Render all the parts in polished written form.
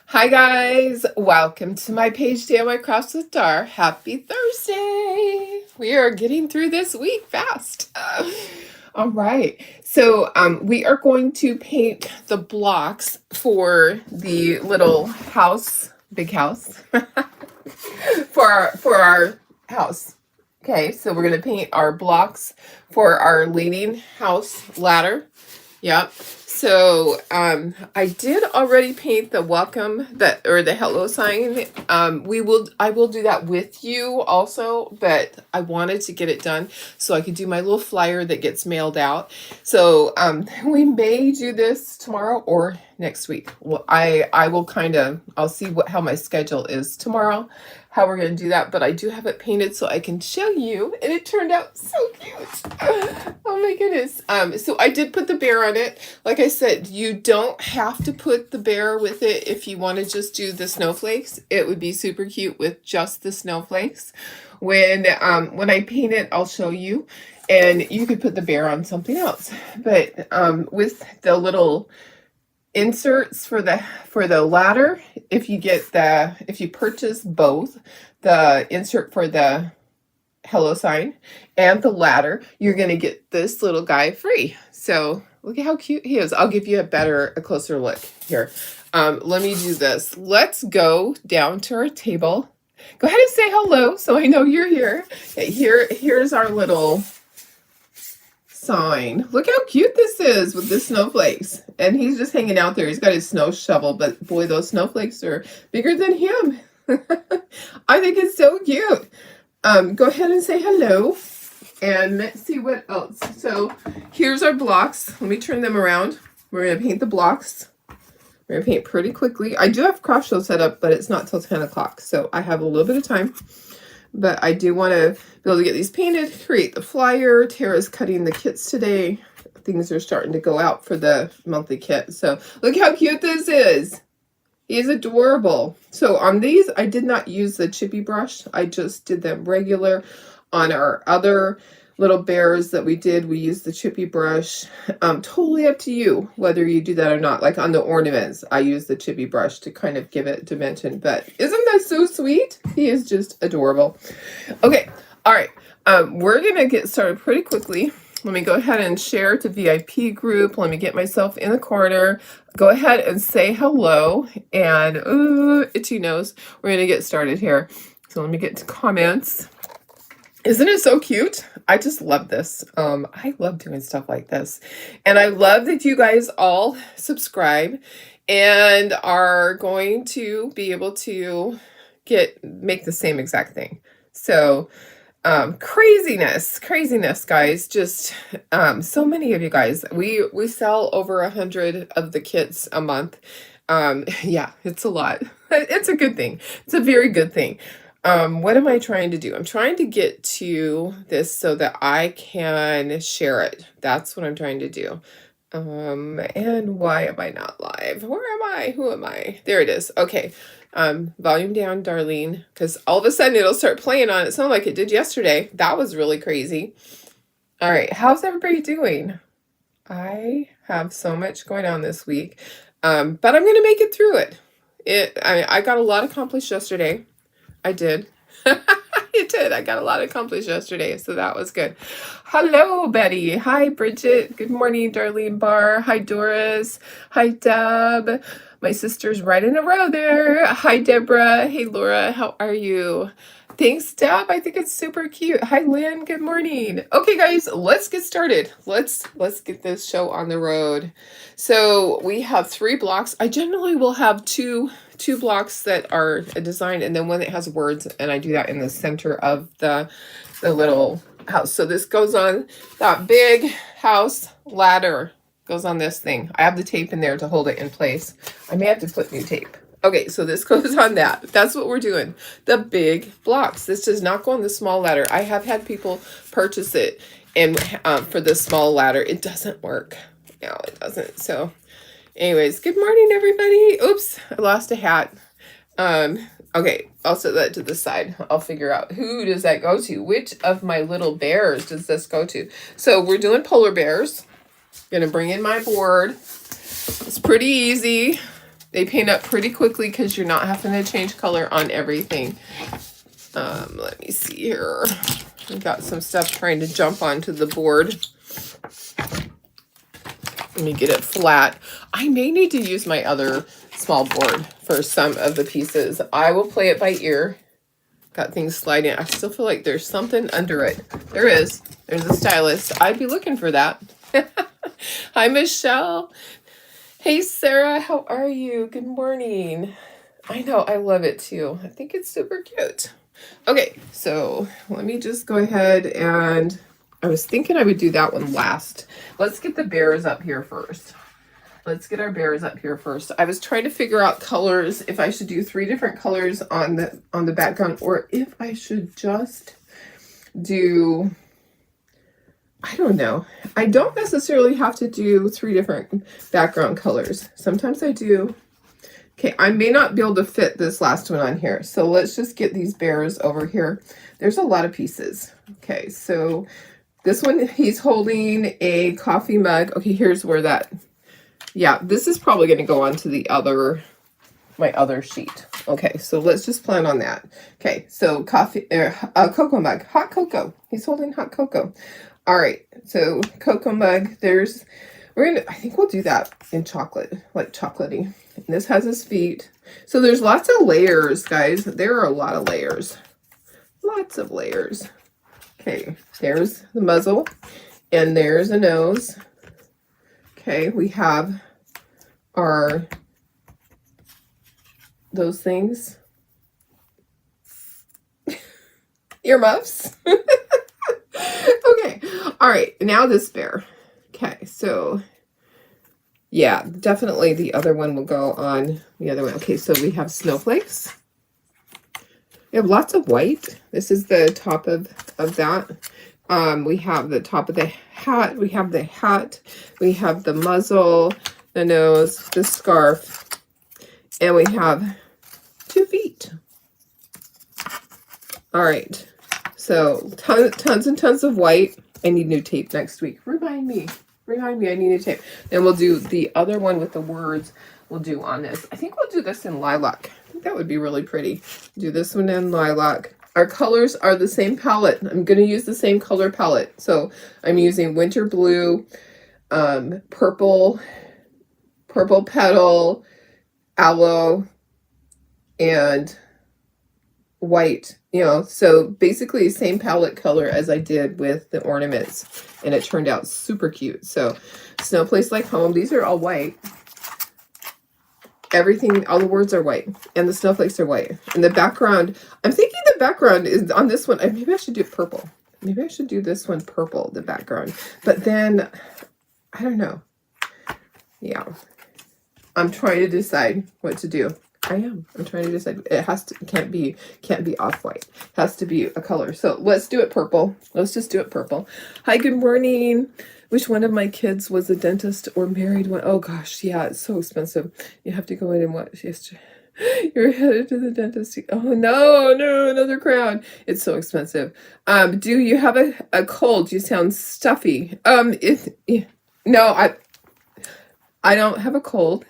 Hi guys, welcome to my page DIY Crafts with Dar. Happy Thursday! We are getting through this week fast. All right, so we are going to paint the blocks for the little house, big house, for our house. Okay, so we're gonna paint our blocks for our leaning house ladder. Yep. So I did already paint the welcome or the hello sign. I will do that with you also, but I wanted to get it done so I could do my little flyer that gets mailed out. So we may do this tomorrow or next week. Well, I will I'll see how my schedule is tomorrow, how we're going to do that, but I do have it painted so I can show you, and it turned out so cute. Oh my goodness. So I did put the bear on it. Like I said, you don't have to put the bear with it if you want to just do the snowflakes. It would be super cute with just the snowflakes. When I paint it, I'll show you, and you could put the bear on something else. But with the little inserts for the ladder, if you purchase both the insert for the hello sign and the ladder, you're going to get this little guy free. So look at how cute he is. I'll give you a closer look here. Let me do this. Let's go down to our table. Go ahead and say hello so I know you're here. Okay, here's our little sign. Look how cute this is with the snowflakes. And he's just hanging out there. He's got his snow shovel, but boy, those snowflakes are bigger than him. I think it's so cute. Go ahead and say hello. And let's see what else. So here's our blocks. Let me turn them around. We're going to paint the blocks. We're going to paint pretty quickly. I do have craft show set up, but it's not till 10 o'clock. So I have a little bit of time. But I do want to be able to get these painted, create the flyer. Tara's cutting the kits today. Things are starting to go out for the monthly kit. So look how cute this is. He is adorable. So on these, I did not use the chippy brush. I just did them regular. On our other little bears that we did, we used the chippy brush. Totally up to you whether you do that or not. Like on the ornaments, I use the chippy brush to kind of give it dimension. But isn't that so sweet? He is just adorable. Okay, all right. We're going to get started pretty quickly. Let me go ahead and share to VIP group. Let me get myself in the corner. Go ahead and say hello. And itchy nose. We're going to get started here. So let me get to comments. Isn't it so cute? I just love this. I love doing stuff like this. And I love that you guys all subscribe and are going to be able to make the same exact thing. So craziness, guys. Just so many of you guys. We sell over 100 of the kits a month. Yeah, it's a lot. It's a good thing. It's a very good thing. What am I trying to do? I'm trying to get to this so that I can share it. That's what I'm trying to do. And why am I not live? Where am I? Who am I? There it is. Okay. Volume down, Darlene, because all of a sudden it'll start playing on its own like it did yesterday. That was really crazy. All right. How's everybody doing? I have so much going on this week. But I'm going to make it through it. I got a lot accomplished yesterday. I did. I did. I got a lot accomplished yesterday, so that was good. Hello, Betty. Hi, Bridget. Good morning, Darlene Barr. Hi, Doris. Hi, Deb. My sister's right in a row there. Hi, Deborah. Hey, Laura. How are you? Thanks, Deb. I think it's super cute. Hi, Lynn. Good morning. Okay, guys, let's get started. Let's get this show on the road. So we have 3 blocks. I generally will have two blocks that are designed and then one that has words, and I do that in the center of the little house. So this goes on that big house ladder, goes on this thing. I have the tape in there to hold it in place. I may have to put new tape. Okay, so this goes on that. That's what we're doing. The big blocks. This does not go on the small ladder. I have had people purchase it and for the small ladder. It doesn't work. No, it doesn't. So anyways, good morning, everybody. Oops, I lost a hat. Okay, I'll set that to the side. I'll figure out who does that go to. Which of my little bears does this go to? So we're doing polar bears. Gonna bring in my board. It's pretty easy. They paint up pretty quickly because you're not having to change color on everything. Let me see here. I got some stuff trying to jump onto the board. Let me get it flat. I may need to use my other small board for some of the pieces. I will play it by ear. Got things sliding. I still feel like there's something under it. There is. There's a stylus. I'd be looking for that. Hi, Michelle. Hey, Sarah. How are you? Good morning. I know. I love it too. I think it's super cute. Okay, so let me just go ahead and I was thinking I would do that one last. Let's get the bears up here first. Let's get our bears up here first. I was trying to figure out colors, if I should do 3 different colors on the background, or if I should just do, I don't know. I don't necessarily have to do 3 different background colors. Sometimes I do. Okay, I may not be able to fit this last one on here. So let's just get these bears over here. There's a lot of pieces. Okay, so this one, he's holding a coffee mug. Okay, here's where that, yeah, this is probably going to go onto the other, my other sheet. Okay, so let's just plan on that. Okay, so coffee, cocoa mug, hot cocoa. He's holding hot cocoa. All right, so cocoa mug, there's, I think we'll do that in chocolate, like chocolatey. And this has his feet. So there's lots of layers, guys. There are a lot of layers. Lots of layers. Okay, there's the muzzle. And there's a nose. Okay, we have our, those things. Earmuffs. Okay, all right, now this bear. Okay, so yeah, definitely the other one will go on the other one. Okay, so we have snowflakes. We have lots of white. This is the top of that. We have the top of the hat. We have the hat. We have the muzzle, the nose, the scarf, and we have 2 feet. All right, so tons and tons of white. I need new tape next week. Remind me, I need new tape. Then we'll do the other one with the words we'll do on this. I think we'll do this in lilac. I think that would be really pretty. Do this one in lilac. Our colors are the same palette. I'm going to use the same color palette. So I'm using winter blue, purple petal, aloe, and white, you know, so basically same palette color as I did with the ornaments, and it turned out super cute. So Snow Place Like Home, these are all white. Everything, all the words are white, and the snowflakes are white. And the background, I'm thinking the background is on this one. Maybe I should do purple. Maybe I should do this one purple, the background. But then, I don't know. Yeah, I'm trying to decide what to do. I'm trying to decide. It has to, can't be off-white. It has to be a color. So let's do it purple. Let's just do it purple. Hi, good morning. Wish one of my kids was a dentist or married one. Oh gosh, yeah, it's so expensive. You have to go in and watch yesterday. You're headed to the dentist. Oh no, another crown. It's so expensive. Do you have a cold? You sound stuffy. No, I don't have a cold.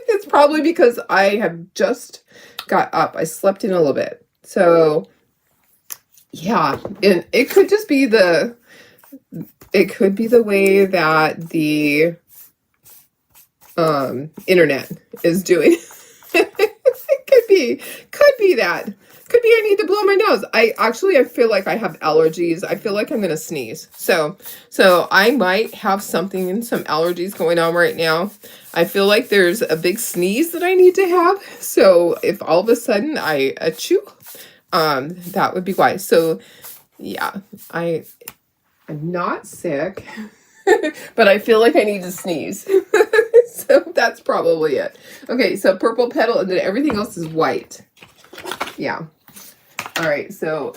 It's probably because I have just got up. I slept in a little bit. So yeah, and it could just be the way that the internet is doing. It could be that. Could be I need to blow my nose. I feel like I have allergies. I feel like I'm going to sneeze. So I might have some allergies going on right now. I feel like there's a big sneeze that I need to have. So if all of a sudden I achoo, that would be why. So yeah, I'm not sick, but I feel like I need to sneeze. So that's probably it. Okay, so purple petal, and then everything else is white. Yeah. All right, so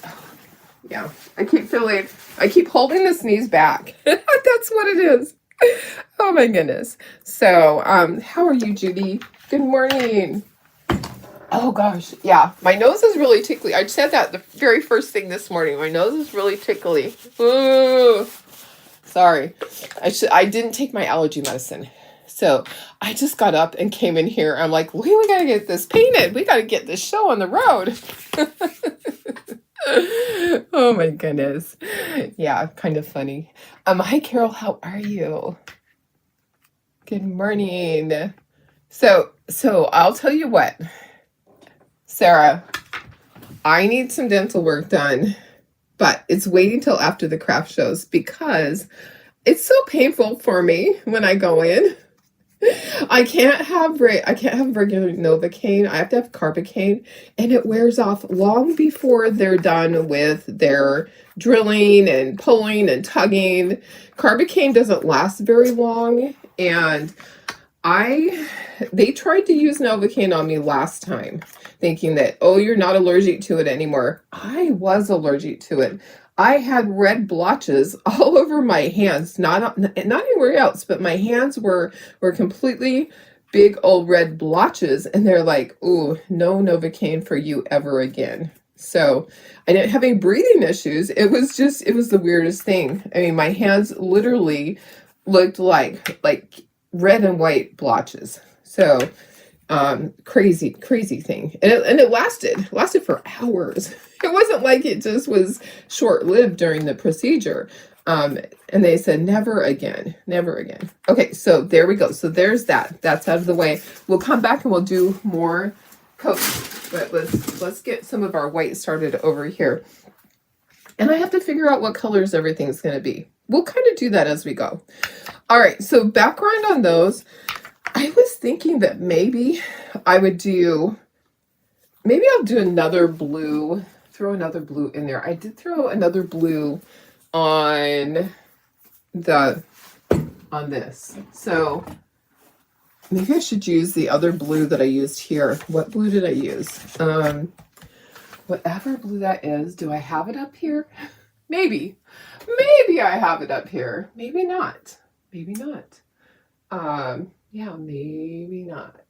yeah, I keep holding the sneeze back. That's what it is. Oh my goodness. So, how are you, Judy? Good morning. Oh gosh, yeah, my nose is really tickly. I said that the very first thing this morning. My nose is really tickly. Ooh, sorry. I didn't take my allergy medicine. So I just got up and came in here. I'm like, we got to get this painted. We got to get this show on the road. Oh my goodness. Yeah, kind of funny. Hi Carol, how are you? Good morning. So I'll tell you what, Sarah, I need some dental work done, but it's waiting till after the craft shows because it's so painful for me when I go in. I can't have regular Novocaine. I have to have Carbocaine, and it wears off long before they're done with their drilling and pulling and tugging. Carbocaine doesn't last very long, and they tried to use Novocaine on me last time, thinking that, oh, you're not allergic to it anymore. I was allergic to it. I had red blotches all over my hands, not anywhere else, but my hands were completely big old red blotches, and they're like, ooh, no Novocaine for you ever again. So I didn't have any breathing issues. It was the weirdest thing. I mean, my hands literally looked like red and white blotches. So crazy thing. And it lasted for hours. It wasn't like it just was short-lived during the procedure. And they said, never again. Okay, so there we go. So there's that. That's out of the way. We'll come back and we'll do more coats. But let's get some of our white started over here. And I have to figure out what colors everything's going to be. We'll kind of do that as we go. All right, so background on those. I was thinking that maybe I'll do another blue, throw another blue in there. I did throw another blue on this. So maybe I should use the other blue that I used here. What blue did I use? Whatever blue that is, do I have it up here? Maybe I have it up here. Maybe not. Yeah, maybe not.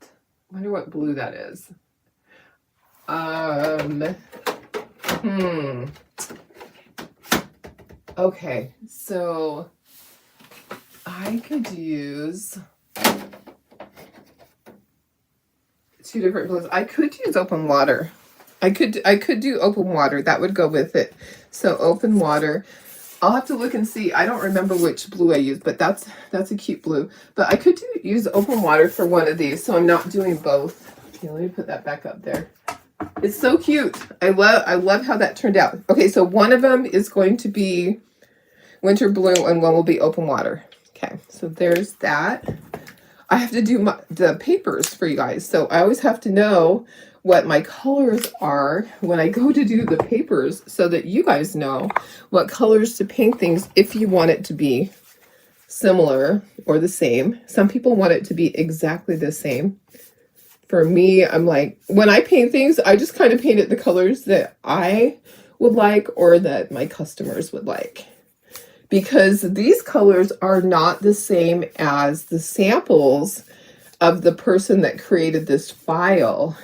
Wonder what blue that is. Okay, so I could use two different blues. I could use open water. I could do open water. That would go with it. So open water. I'll have to look and see. I don't remember which blue I used, but that's a cute blue. But I could use open water for one of these, so I'm not doing both. Okay, let me put that back up there. It's so cute. I love how that turned out. Okay, so one of them is going to be winter blue and one will be open water. Okay, so there's that. I have to do the papers for you guys, so I always have to know what my colors are when I go to do the papers so that you guys know what colors to paint things if you want it to be similar or the same. Some people want it to be exactly the same. For me, I'm like, when I paint things, I just kind of paint it the colors that I would like or that my customers would like. Because these colors are not the same as the samples of the person that created this file.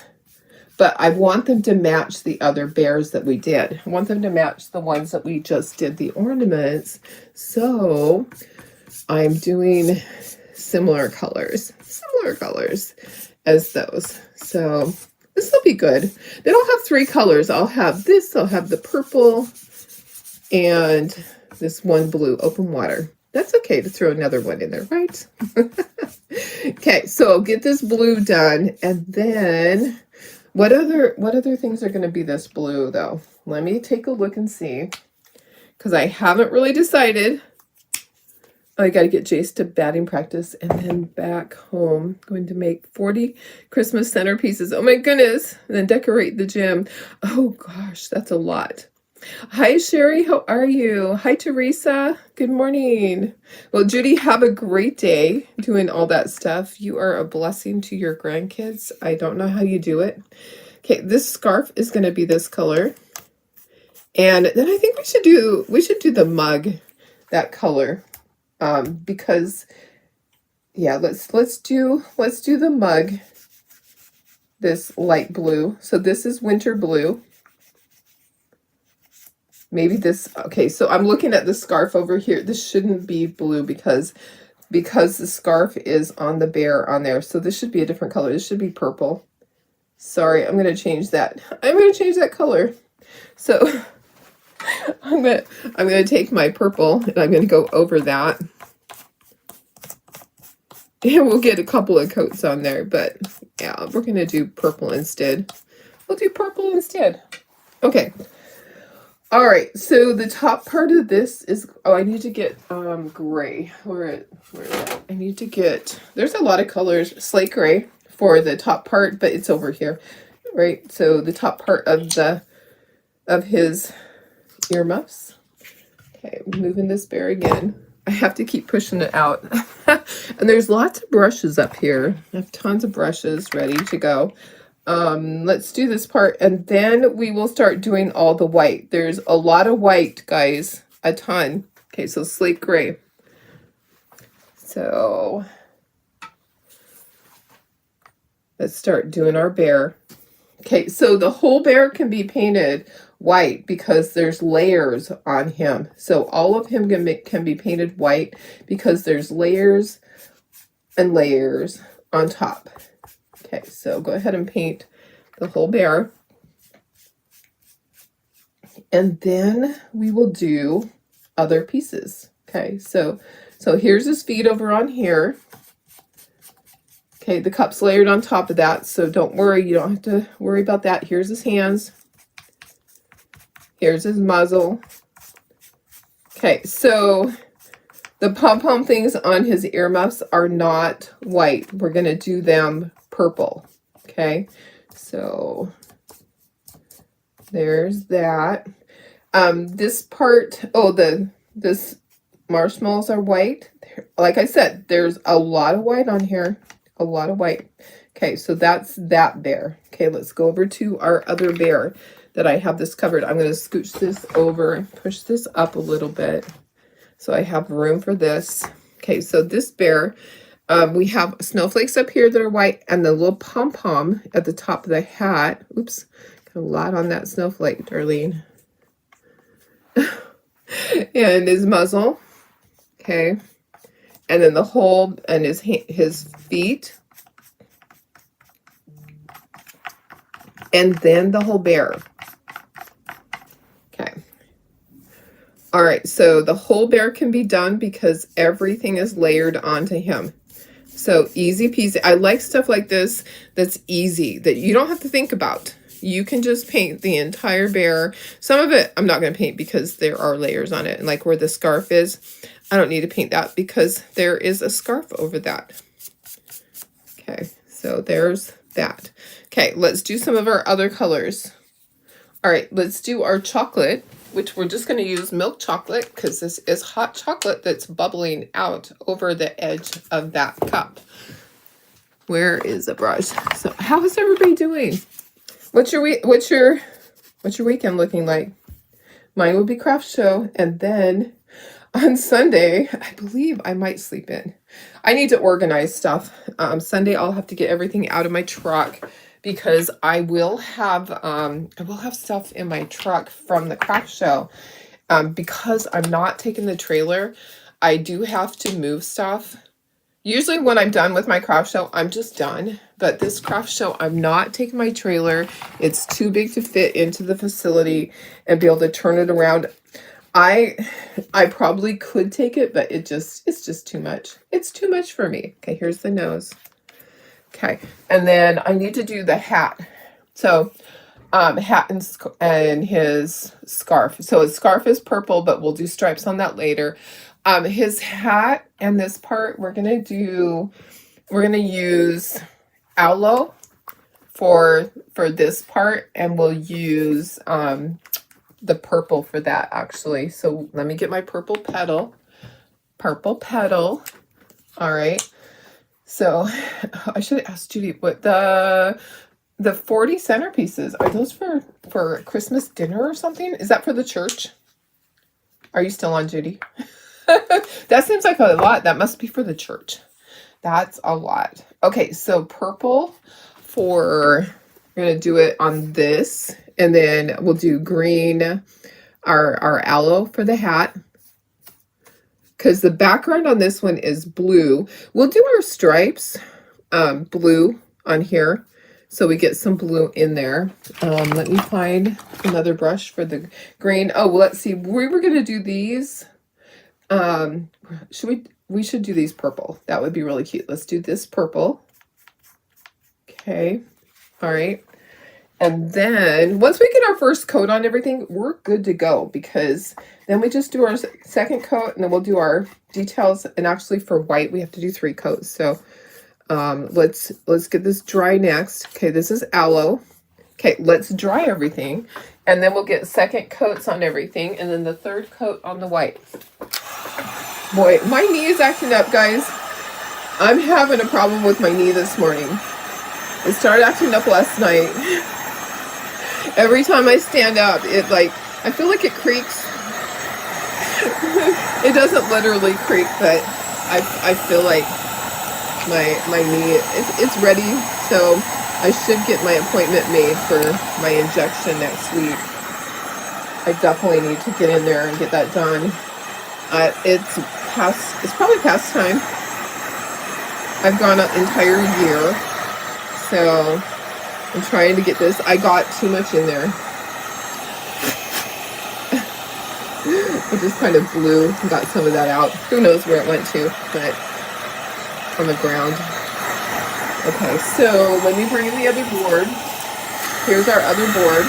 But I want them to match the other bears that we did. I want them to match the ones that we just did the ornaments. So I'm doing similar colors as those. So this will be good. They don't have three colors. I'll have this, I'll have the purple, and this one blue, open water. That's okay to throw another one in there, right? Okay, so I'll get this blue done, and then what other things are going to be this blue, though? Let me take a look and see, because I haven't really decided. I got to get Jace to batting practice and then back home. Going to make 40 Christmas centerpieces. Oh my goodness. And then decorate the gym. Oh gosh, that's a lot. Hi, Sherry. How are you? Hi, Teresa. Good morning. Well, Judy, have a great day doing all that stuff. You are a blessing to your grandkids. I don't know how you do it. Okay, this scarf is going to be this color. And then I think we should do the mug that color. Because yeah, let's do the mug this light blue. So this is winter blue. Maybe this, okay, so I'm looking at the scarf over here. This shouldn't be blue because because the scarf is on the bear on there. So this should be a different color. This should be purple. Sorry, I'm going to change that. I'm going to change that color. So I'm going to take my purple and I'm going to go over that. And we'll get a couple of coats on there, but yeah, we're going to do purple instead. We'll do purple instead. Okay. All right, so the top part of this is, oh, I need to get gray. Where is it? I need to get, there's a lot of colors, slate gray for the top part, but it's over here, right? So the top part of his earmuffs. Okay, moving this bear again. I have to keep pushing it out. And there's lots of brushes up here. I have tons of brushes ready to go. Let's do this part and then we will start doing all the white. There's a lot of white, guys, a ton. Okay, so slate gray. So let's start doing our bear. Okay, so the whole bear can be painted white because there's layers on him. So all of him can be painted white because there's layers and layers on top. Okay, so go ahead and paint the whole bear. And then we will do other pieces. Okay, so here's his feet over on here. Okay, the cup's layered on top of that, so don't worry, you don't have to worry about that. Here's his hands. Here's his muzzle. Okay, so the pom-pom things on his earmuffs are not white. We're going to do them purple. Okay, so there's that. This part, oh, this marshmallows are white. Like I said, there's a lot of white on here. A lot of white. Okay, so that's that bear. Okay, let's go over to our other bear that I have this covered. I'm going to scooch this over and push this up a little bit so I have room for this. Okay, so this bear, we have snowflakes up here that are white and the little pom-pom at the top of the hat. Oops, got a lot on that snowflake, Darlene. And his muzzle. Okay. And then the whole, and his feet. And then the whole bear. Okay. All right, so the whole bear can be done because everything is layered onto him. So easy peasy. I like stuff like this that's easy, that you don't have to think about. You can just paint the entire bear. Some of it I'm not going to paint because there are layers on it. And like where the scarf is, I don't need to paint that because there is a scarf over that. Okay, so there's that. Okay, let's do some of our other colors. All right, let's do our chocolate, which we're just going to use milk chocolate because this is hot chocolate that's bubbling out over the edge of that cup. Where is the brush? So how is everybody doing? What's your weekend looking like? Mine will be craft show, and then on Sunday, I believe I might sleep in. I need to organize stuff. Sunday, I'll have to get everything out of my truck because I will have stuff in my truck from the craft show. Because I'm not taking the trailer, I do have to move stuff. Usually when I'm done with my craft show, I'm just done. But this craft show, I'm not taking my trailer. It's too big to fit into the facility and be able to turn it around. I probably could take it, but it's just too much. It's too much for me. Okay, here's the nose. Okay, and then I need to do the hat. So, hat and his scarf. So his scarf is purple, but we'll do stripes on that later. His hat and this part, we're gonna use aloe for this part, and we'll use the purple for that actually. So let me get my purple petal. All right. So I should ask Judy what the 40 centerpieces, are those for Christmas dinner or something? Is that for the church? Are you still on, Judy? That seems like a lot. That must be for the church. That's a lot. Okay, so purple we're going to do it on this, and then we'll do green, our aloe for the hat. because the background on this one is blue. We'll do our stripes blue on here, so we get some blue in there. Let me find another brush for the green. Oh, well, let's see. We were going to do these. We should do these purple. That would be really cute. Let's do this purple. Okay. All right. And then once we get our first coat on everything, we're good to go, because then we just do our second coat, and then we'll do our details. And actually for white, we have to do 3 coats. So let's get this dry next. Okay, this is aloe. Okay, let's dry everything, and then we'll get second coats on everything, and then the third coat on the white. Boy, my knee is acting up, guys. I'm having a problem with my knee this morning. It started acting up last night. Every time I stand up, I feel like it creaks. It doesn't literally creak, but I feel like my knee, it's ready, so I should get my appointment made for my injection next week. I definitely need to get in there and get that done. It's probably past time. I've gone an entire year, so I'm trying to get this. I got too much in there. I just kind of got some of that out. Who knows where it went to, but on the ground. Okay, so let me bring in the other board. Here's our other board.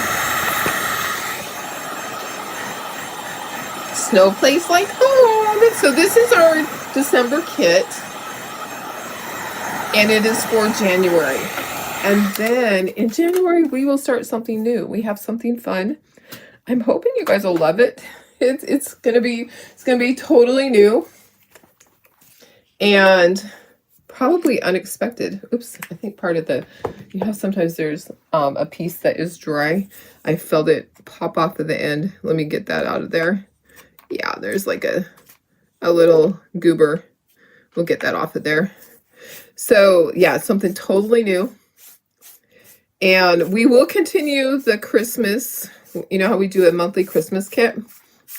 Snowflakes like home. So this is our December kit, and it is for January. And then in January we will start something new. We have something fun. I'm hoping you guys will love it. It's gonna be totally new and probably unexpected. Oops, I think part of sometimes there's a piece that is dry. I felt it pop off at the end. Let me get that out of there. Yeah, there's like a little goober. We'll get that off of there. So yeah, something totally new. And we will continue the Christmas, you know how we do a monthly Christmas kit?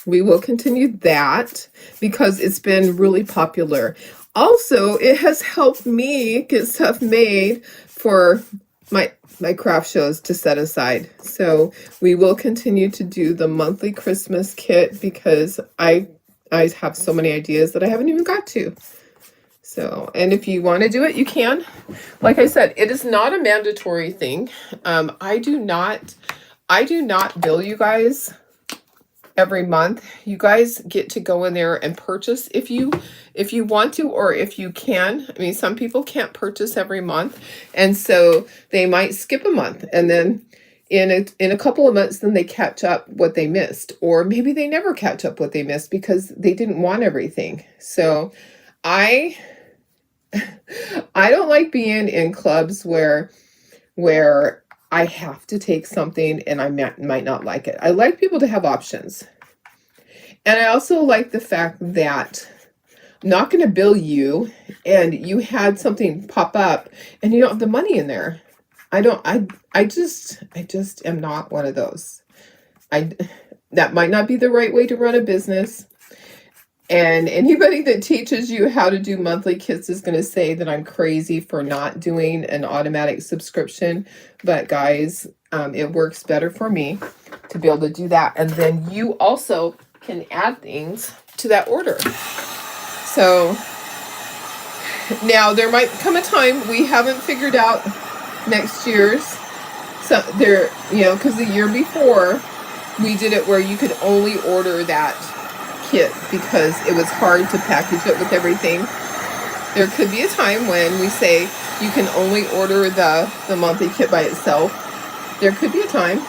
We will continue that because it's been really popular. Also, it has helped me get stuff made for my craft shows to set aside. So we will continue to do the monthly Christmas kit because I have so many ideas that I haven't even got to. So, and if you want to do it, you can. Like I said, it is not a mandatory thing. I do not bill you guys every month. You guys get to go in there and purchase if you want to, or if you can. I mean, some people can't purchase every month, and so they might skip a month, and then in a couple of months, then they catch up what they missed, or maybe they never catch up what they missed because they didn't want everything. So I don't like being in clubs where I have to take something and I might not like it. I like people to have options. And I also like the fact that I'm not going to bill you and you had something pop up and you don't have the money in there. I just am not one of those. That might not be the right way to run a business. And anybody that teaches you how to do monthly kits is going to say that I'm crazy for not doing an automatic subscription. But guys, it works better for me to be able to do that. And then you also can add things to that order. So now there might come a time we haven't figured out next year's. So there, because the year before we did it where you could only order that kit because it was hard to package it with everything. There could be a time when we say you can only order the monthly kit by itself. There could be a time,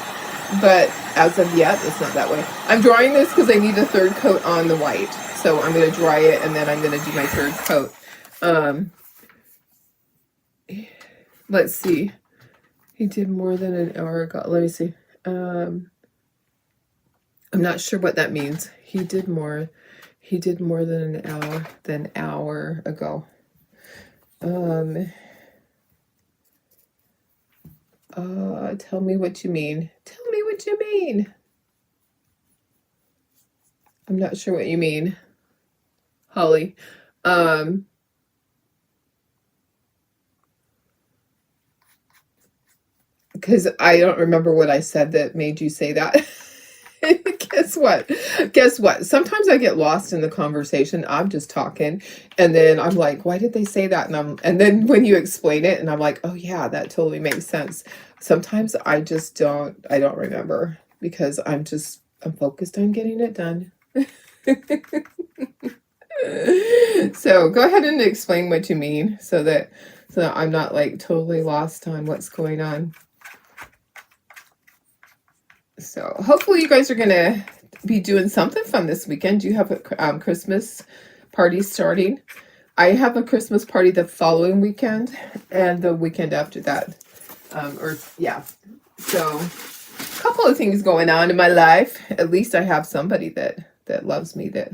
but as of yet, it's not that way. I'm drying this because I need a third coat on the white. So I'm going to dry it and then I'm going to do my third coat. Let's see. He did more than an hour ago. Let me see. I'm not sure what that means. He did more than an hour ago. Tell me what you mean. Tell me what you mean. I'm not sure what you mean. Holly. Because I don't remember what I said that made you say that. Guess what? Guess what? Sometimes I get lost in the conversation. I'm just talking, and then I'm like, "Why did they say that?" And then when you explain it, and I'm like, "Oh yeah, that totally makes sense." Sometimes I just don't. I don't remember because I'm focused on getting it done. So go ahead and explain what you mean, so that I'm not like totally lost on what's going on. So hopefully you guys are gonna be doing something fun this weekend. Do you have a Christmas party starting? I have a Christmas party the following weekend and the weekend after that. Or yeah. So a couple of things going on in my life. At least I have somebody that loves me that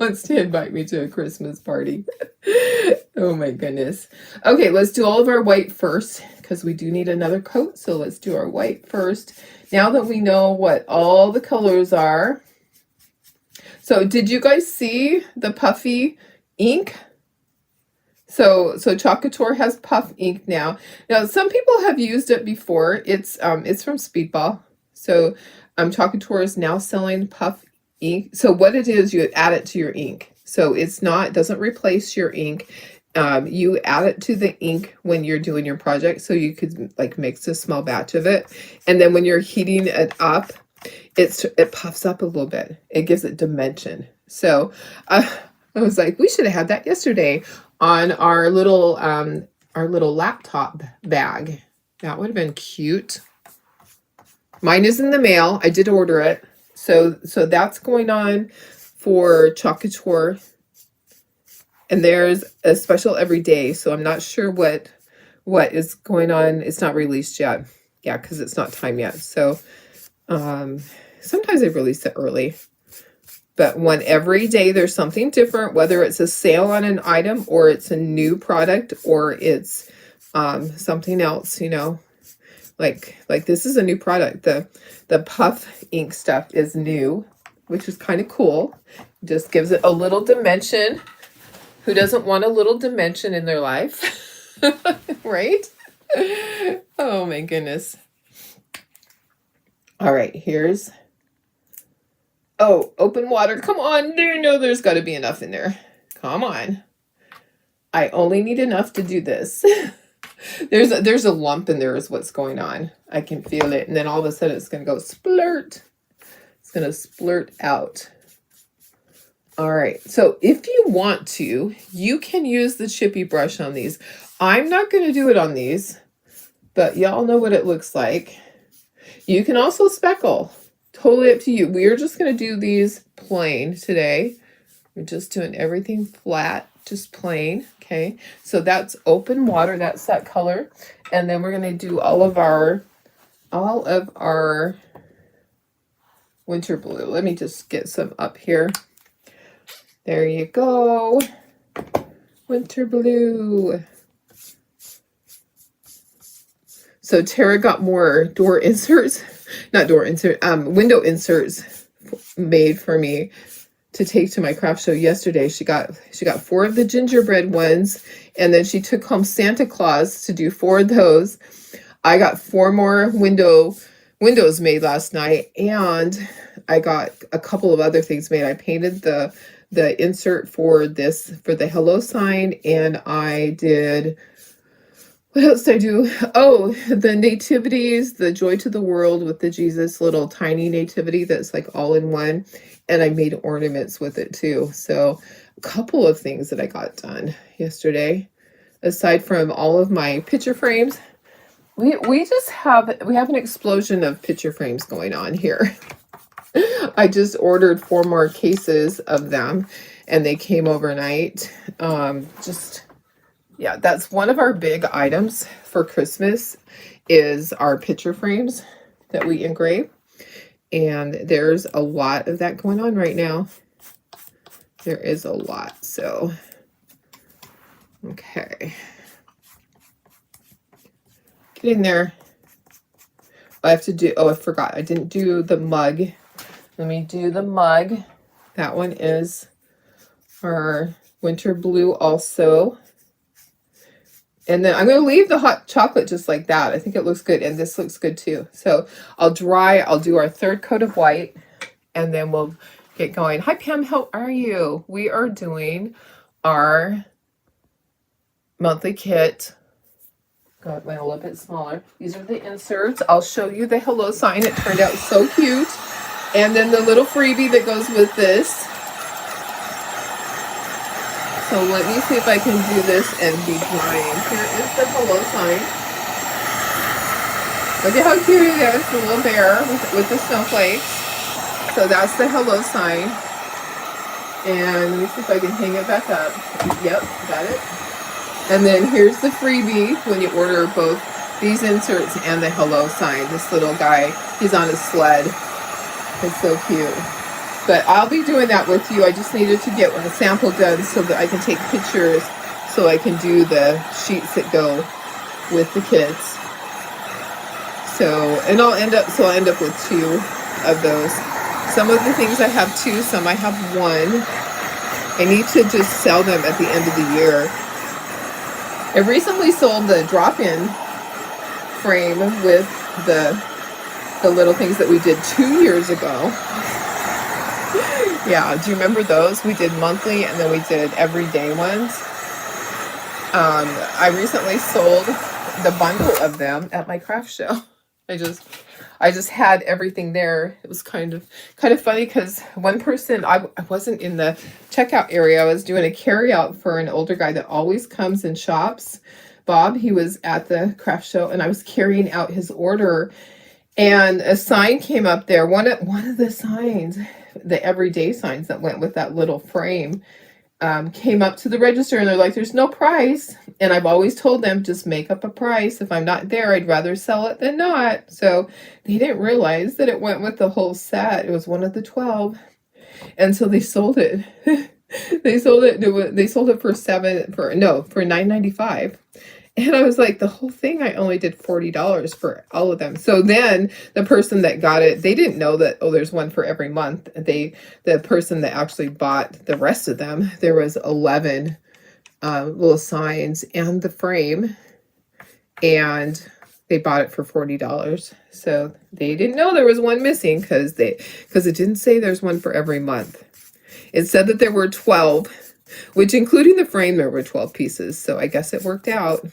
wants to invite me to a Christmas party. Oh my goodness. Okay, let's do all of our white first because we do need another coat. So let's do our white first. Now that we know what all the colors are. So did you guys see the puffy ink? So Chalkator has puff ink now. Now some people have used it before. It's from Speedball. So Chalkator is now selling puff ink. So what it is, you add it to your ink. So it doesn't replace your ink. You add it to the ink when you're doing your project, so you could like mix a small batch of it, and then when you're heating it up, it puffs up a little bit. It gives it dimension. So I was like, we should have had that yesterday on our little laptop bag. That would have been cute. Mine is in the mail. I did order it. So that's going on for Chalkator. And there's a special every day, so I'm not sure what is going on. It's not released yet. Yeah, because it's not time yet. So sometimes they release it early. But every day there's something different, whether it's a sale on an item or it's a new product or it's something else, Like this is a new product. The puff ink stuff is new, which is kind of cool. Just gives it a little dimension. Who doesn't want a little dimension in their life? Right? Oh my goodness. All right, here's... Oh, open water. Come on. There's got to be enough in there. Come on. I only need enough to do this. There's a lump in there is what's going on. I can feel it. And then all of a sudden it's going to go splurt. It's going to splurt out. All right, so if you want to, you can use the chippy brush on these. I'm not going to do it on these, but y'all know what it looks like. You can also speckle. Totally up to you. We are just going to do these plain today. We're just doing everything flat, just plain. Okay, so that's open water. That's that color. And then we're going to do all of our winter blue. Let me just get some up here. There you go. Winter blue. So Tara got more window inserts made for me to take to my craft show yesterday. She got 4 of the gingerbread ones, and then she took home Santa Claus to do 4 of those. I got 4 more windows made last night, and I got a couple of other things made. I painted the insert for the hello sign, and I did, what else did I do? Oh, the nativities, the joy to the world with the Jesus little tiny nativity that's like all in one, and I made ornaments with it too. So a couple of things that I got done yesterday, aside from all of my picture frames. We have an explosion of picture frames going on here. I just ordered 4 more cases of them, and they came overnight. Yeah, that's one of our big items for Christmas is our picture frames that we engrave. And there's a lot of that going on right now. There is a lot, so okay. Get in there. I forgot. I didn't do the mug. Let me do the mug. That one is our winter blue also. And then I'm going to leave the hot chocolate just like that. I think it looks good, and this looks good too. So I'll do our third coat of white, and then we'll get going. Hi Pam, how are you? We are doing our monthly kit. Got mine a little bit smaller. These are the inserts. I'll show you the hello sign. It turned out so cute. And then the little freebie that goes with this. So let me see if I can do this and be drying. Here is the hello sign. Look at how cute it is, the little bear with the snowflakes. So that's the hello sign. And let me see if I can hang it back up. Yep, got it. And then here's the freebie when you order both these inserts and the hello sign. This little guy, he's on a sled. It's so cute. But I'll be doing that with you. I just needed to get a sample done so that I can take pictures, so I can do the sheets that go with the kits. So, and I'll end up with 2 of those. Some of the things I have 2, some I have 1. I need to just sell them at the end of the year. I recently sold the drop-in frame with the little things that we did 2 years ago. Yeah, do you remember those? We did monthly, and then we did everyday ones. I recently sold the bundle of them at my craft show. I just had everything there. It was kind of funny because one person, I wasn't in the checkout area. I was doing a carry out for an older guy that always comes and shops. Bob, he was at the craft show, and I was carrying out his order, and a sign came up there. One of the signs, the everyday signs that went with that little frame, came up to the register, and they're like, there's no price. And I've always told them, just make up a price. If I'm not there, I'd rather sell it than not. So they didn't realize that it went with the whole set. It was one of the 12. And so they sold it. They sold it for $9.95. And I was like, the whole thing, I only did $40 for all of them. So then the person that got it, they didn't know that, oh, there's one for every month. The person that actually bought the rest of them, there was 11 little signs and the frame, and they bought it for $40. So they didn't know there was one missing because it didn't say there's one for every month. It said that there were 12, which including the frame, there were 12 pieces. So I guess it worked out.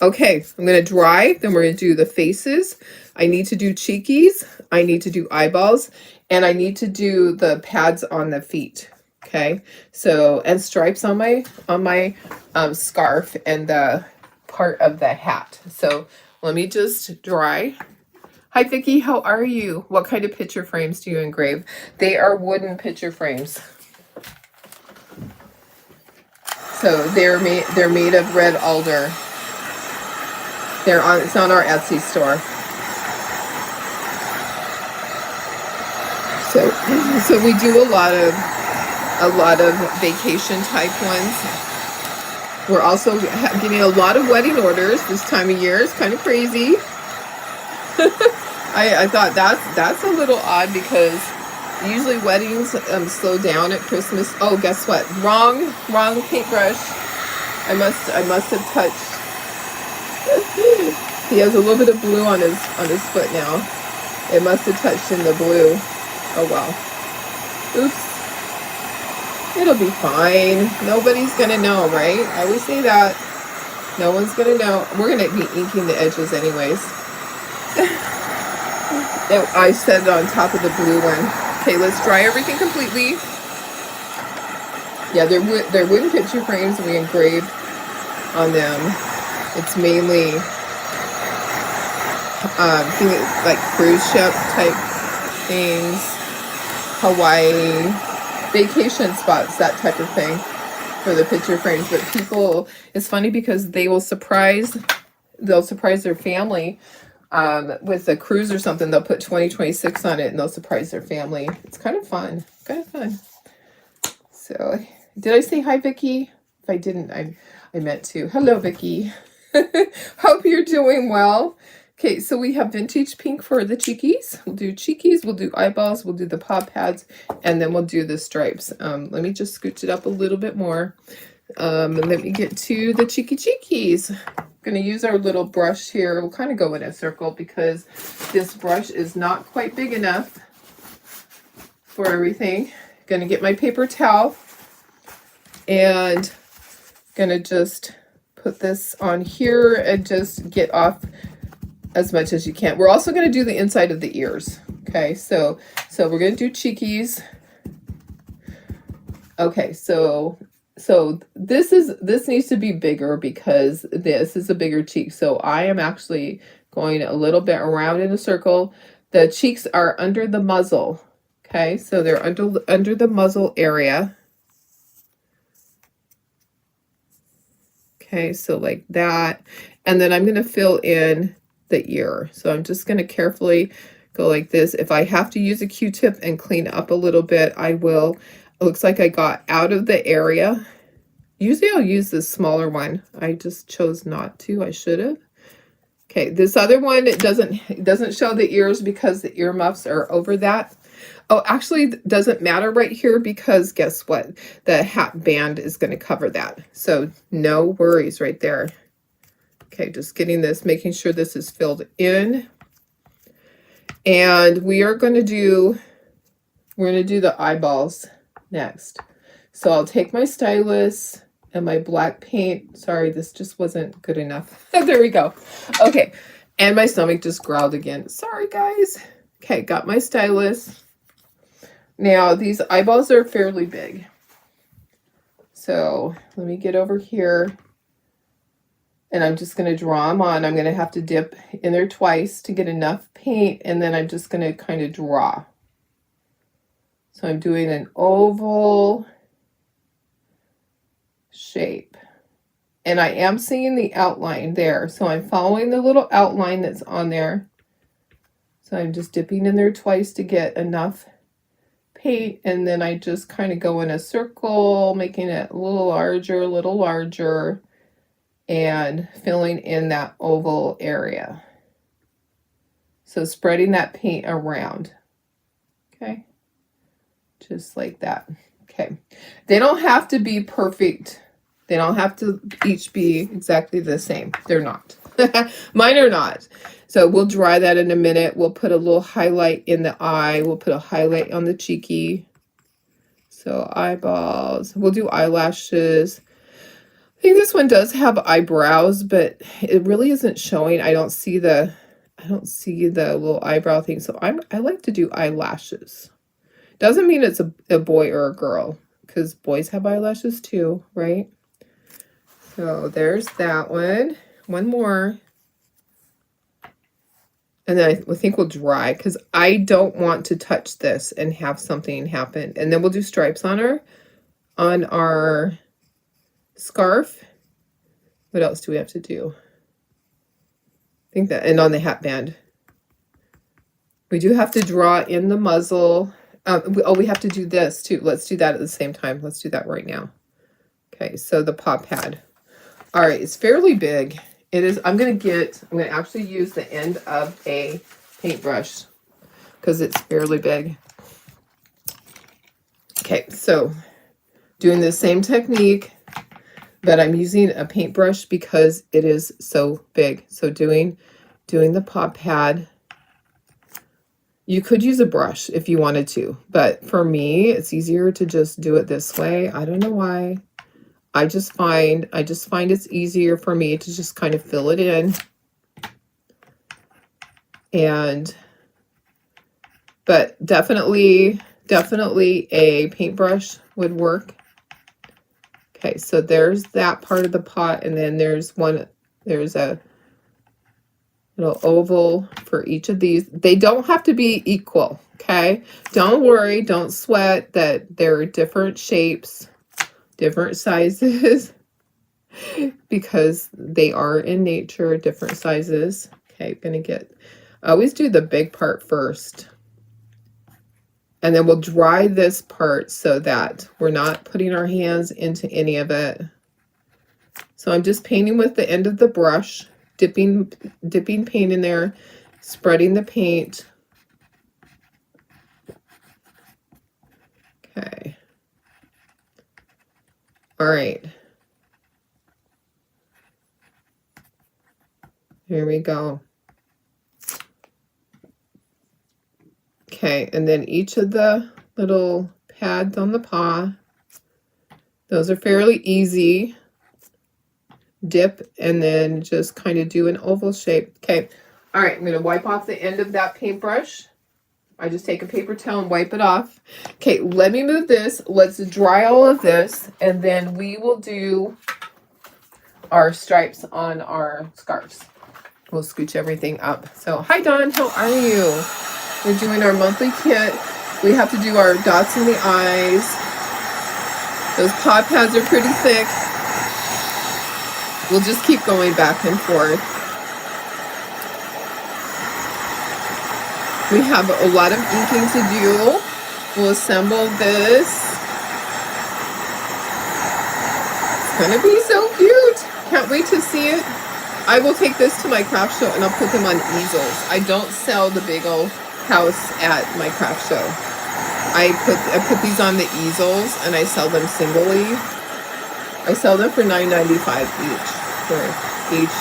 Okay, I'm going to dry. Then we're going to do the faces. I need to do cheekies. I need to do eyeballs. And I need to do the pads on the feet. Okay, so, and stripes on my scarf and the part of the hat. So let me just dry. Hi Vicki, how are you? What kind of picture frames do you engrave? They are wooden picture frames. So they're made of red alder. It's on our Etsy store. So we do a lot of vacation type ones. We're also getting a lot of wedding orders this time of year. It's kind of crazy. I thought that's a little odd because usually weddings slow down at Christmas. Oh, guess what? Wrong paintbrush. I must have touched. He has a little bit of blue on his foot now. It must have touched in the blue. Oh well. Oops. It'll be fine. Nobody's gonna know, right? I always say that. No one's gonna know. We're gonna be inking the edges anyways. I set it on top of the blue one. Okay, let's dry everything completely. Yeah, they're wooden picture frames. We engrave on them. It's mainly things like cruise ship type things, Hawaii, vacation spots, that type of thing for the picture frames. But people, it's funny because they'll surprise their family with a cruise or something. They'll put 2026 on it and they'll surprise their family. It's kind of fun. So did I say hi, Vicki? If I didn't, I meant to. Hello, Vicki. Hope you're doing well. Okay, so we have vintage pink for the cheekies. We'll do cheekies, we'll do eyeballs, we'll do the paw pads, and then we'll do the stripes. Let me just scooch it up a little bit more. And let me get to the cheekies. I'm gonna use our little brush here. We'll kind of go in a circle because this brush is not quite big enough for everything. Gonna get my paper towel and gonna just put this on here and just get off as much as you can. We're also going to do the inside of the ears. Okay, so we're going to do cheekies. Okay, so this needs to be bigger because this is a bigger cheek. So I am actually going a little bit around in a circle. The cheeks are under the muzzle. Okay, so they're under the muzzle area. Okay, so like that. And then I'm going to fill in the ear. So I'm just going to carefully go like this. If I have to use a Q-tip and clean up a little bit, I will. It looks like I got out of the area. Usually I'll use this smaller one. I just chose not to. I should have. Okay, this other one, it doesn't show the ears because the earmuffs are over that. Oh, actually, it doesn't matter right here because guess what? The hat band is going to cover that. So no worries right there. Okay, just getting this, making sure this is filled in. And we're going to do the eyeballs next. So I'll take my stylus and my black paint. Sorry, this just wasn't good enough. There we go. Okay, and my stomach just growled again. Sorry, guys. Okay, got my stylus. Now, these eyeballs are fairly big. So let me get over here. And I'm just going to draw them on. I'm going to have to dip in there twice to get enough paint. And then I'm just going to kind of draw. So I'm doing an oval shape. And I am seeing the outline there. So I'm following the little outline that's on there. So I'm just dipping in there twice to get enough paint. And then I just kind of go in a circle, making it a little larger. And filling in that oval area. So spreading that paint around. Okay. Just like that. Okay. They don't have to be perfect. They don't have to each be exactly the same. They're not. Mine are not. So we'll dry that in a minute. We'll put a little highlight in the eye. We'll put a highlight on the cheeky. So eyeballs. We'll do eyelashes. I think this one does have eyebrows, but it really isn't showing. I don't see the little eyebrow thing. So I like to do eyelashes. Doesn't mean it's a boy or a girl, because boys have eyelashes too, right? So there's that one. One more. And then I think we'll dry, because I don't want to touch this and have something happen. And then we'll do stripes on our scarf. What else do we have to do? I think that, and on the hat band. We do have to draw in the muzzle. We have to do this too. Let's do that at the same time. Let's do that right now. Okay, so the paw pad. All right, it's fairly big. It is. I'm going to actually use the end of a paintbrush because it's fairly big. Okay, so doing the same technique, but I'm using a paintbrush because it is so big. So doing the paw pad. You could use a brush if you wanted to, but for me, it's easier to just do it this way. I don't know why. I just find it's easier for me to just kind of fill it in. But definitely a paintbrush would work. Okay, so there's that part of the pot, and then there's a little oval for each of these. They don't have to be equal, okay? Don't worry, don't sweat that they're different shapes, different sizes, because they are in nature, different sizes. Okay, I always do the big part first. And then we'll dry this part so that we're not putting our hands into any of it. So I'm just painting with the end of the brush. dipping paint in there, spreading the paint. Okay. All right. Here we go. Okay, and then each of the little pads on the paw, those are fairly easy. Dip and then just kind of do an oval shape. Okay, all right, I'm going to wipe off the end of that paintbrush. I just take a paper towel and wipe it off. Okay, let me move this. Let's dry all of this, and then we will do our stripes on our scarves. We'll scooch everything up. So, hi Dawn, how are you? We're doing our monthly kit. We have to do our dots in the eyes. Those paw pads are pretty thick. We'll just keep going back and forth. We have a lot of inking to do. We'll assemble this. It's gonna be so cute. Can't wait to see it. I will take this to my craft show and I'll put them on easels. I don't sell the big old house at my craft show. I put these on the easels and I sell them singly. I sell them for $9.95 each for each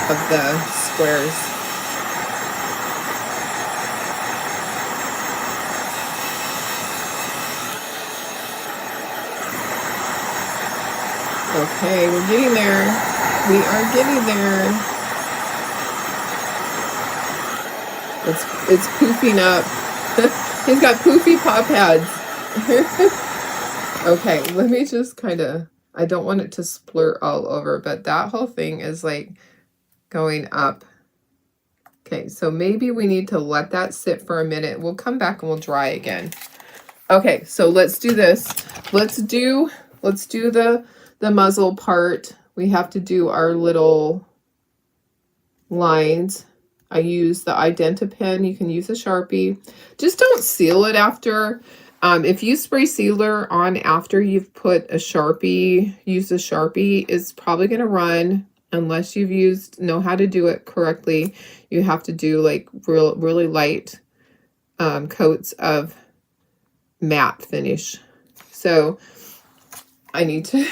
of the squares. Okay, we're getting there. We are getting there. It's poofing up. He's got poofy paw pads. Okay, let me just kind of, I don't want it to splurt all over, but that whole thing is like going up. Okay, so maybe we need to let that sit for a minute. We'll come back and we'll dry again. Okay, so let's do this. Let's do the muzzle part. We have to do our little lines. I use the Identi-Pen. You can use a Sharpie. Just don't seal it after. If you spray sealer on after you've put a Sharpie, use a Sharpie, it's probably going to run unless you've know how to do it correctly. You have to do like really light coats of matte finish. So I need to,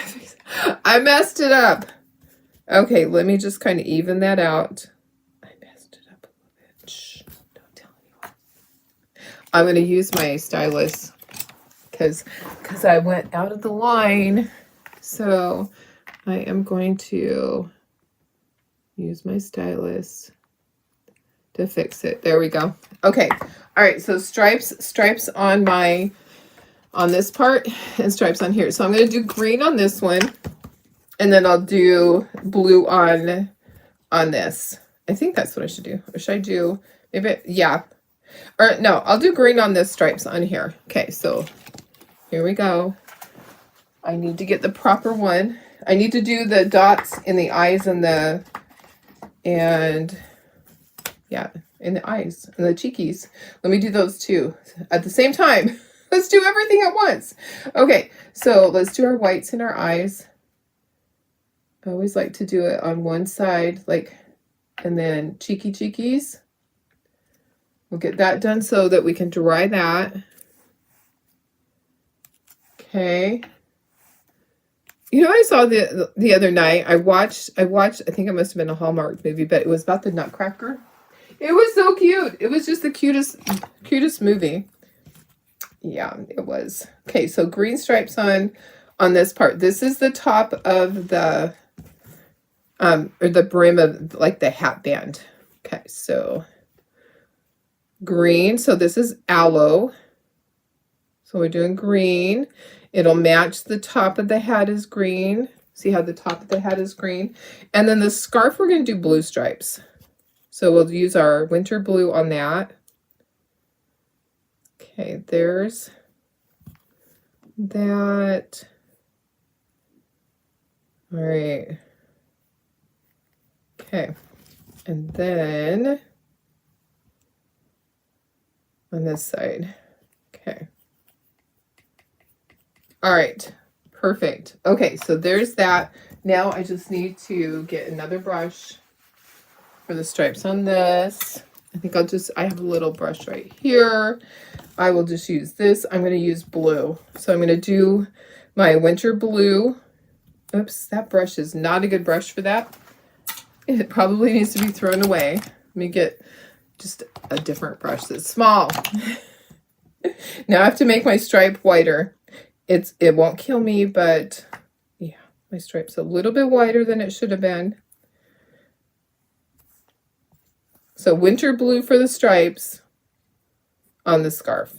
I messed it up. Okay, let me just kind of even that out. I messed it up a little bit. Shh, don't tell anyone. I'm going to use my stylus because I went out of the line. So I am going to use my stylus to fix it. There we go. Okay. All right. So stripes on this part and stripes on here. So I'm going to do green on this one. And then I'll do blue on this. I think that's what I should do. Or should I do, maybe, yeah. Or no, I'll do green on this stripes on here. Okay, so here we go. I need to get the proper one. I need to do the dots in the eyes and in the eyes and the cheekies. Let me do those two at the same time. Let's do everything at once. Okay, so let's do our whites in our eyes. I always like to do it on one side, like, and then cheekies. We'll get that done so that we can dry that. Okay. You know, I saw the other night, I watched, I think it must have been a Hallmark movie, but it was about the Nutcracker. It was so cute. It was just the cutest movie. Yeah, it was. Okay, so green stripes on this part. This is the top of the or the brim of like the hat band. Okay, so green. So this is aloe. So we're doing green. It'll match the top of the hat is green. See how the top of the hat is green? And then the scarf, we're going to do blue stripes. So we'll use our winter blue on that. Okay, there's that. All right. Okay, and then on this side. Okay. All right, perfect. Okay, so there's that. Now I just need to get another brush for the stripes on this. I think I have a little brush right here. I will just use this. I'm going to use blue. So I'm going to do my winter blue. Oops, that brush is not a good brush for that. It probably needs to be thrown away. Let me get just a different brush that's small. Now I have to make my stripe whiter. It won't kill me, but yeah, my stripe's a little bit wider than it should have been. So winter blue for the stripes on the scarf.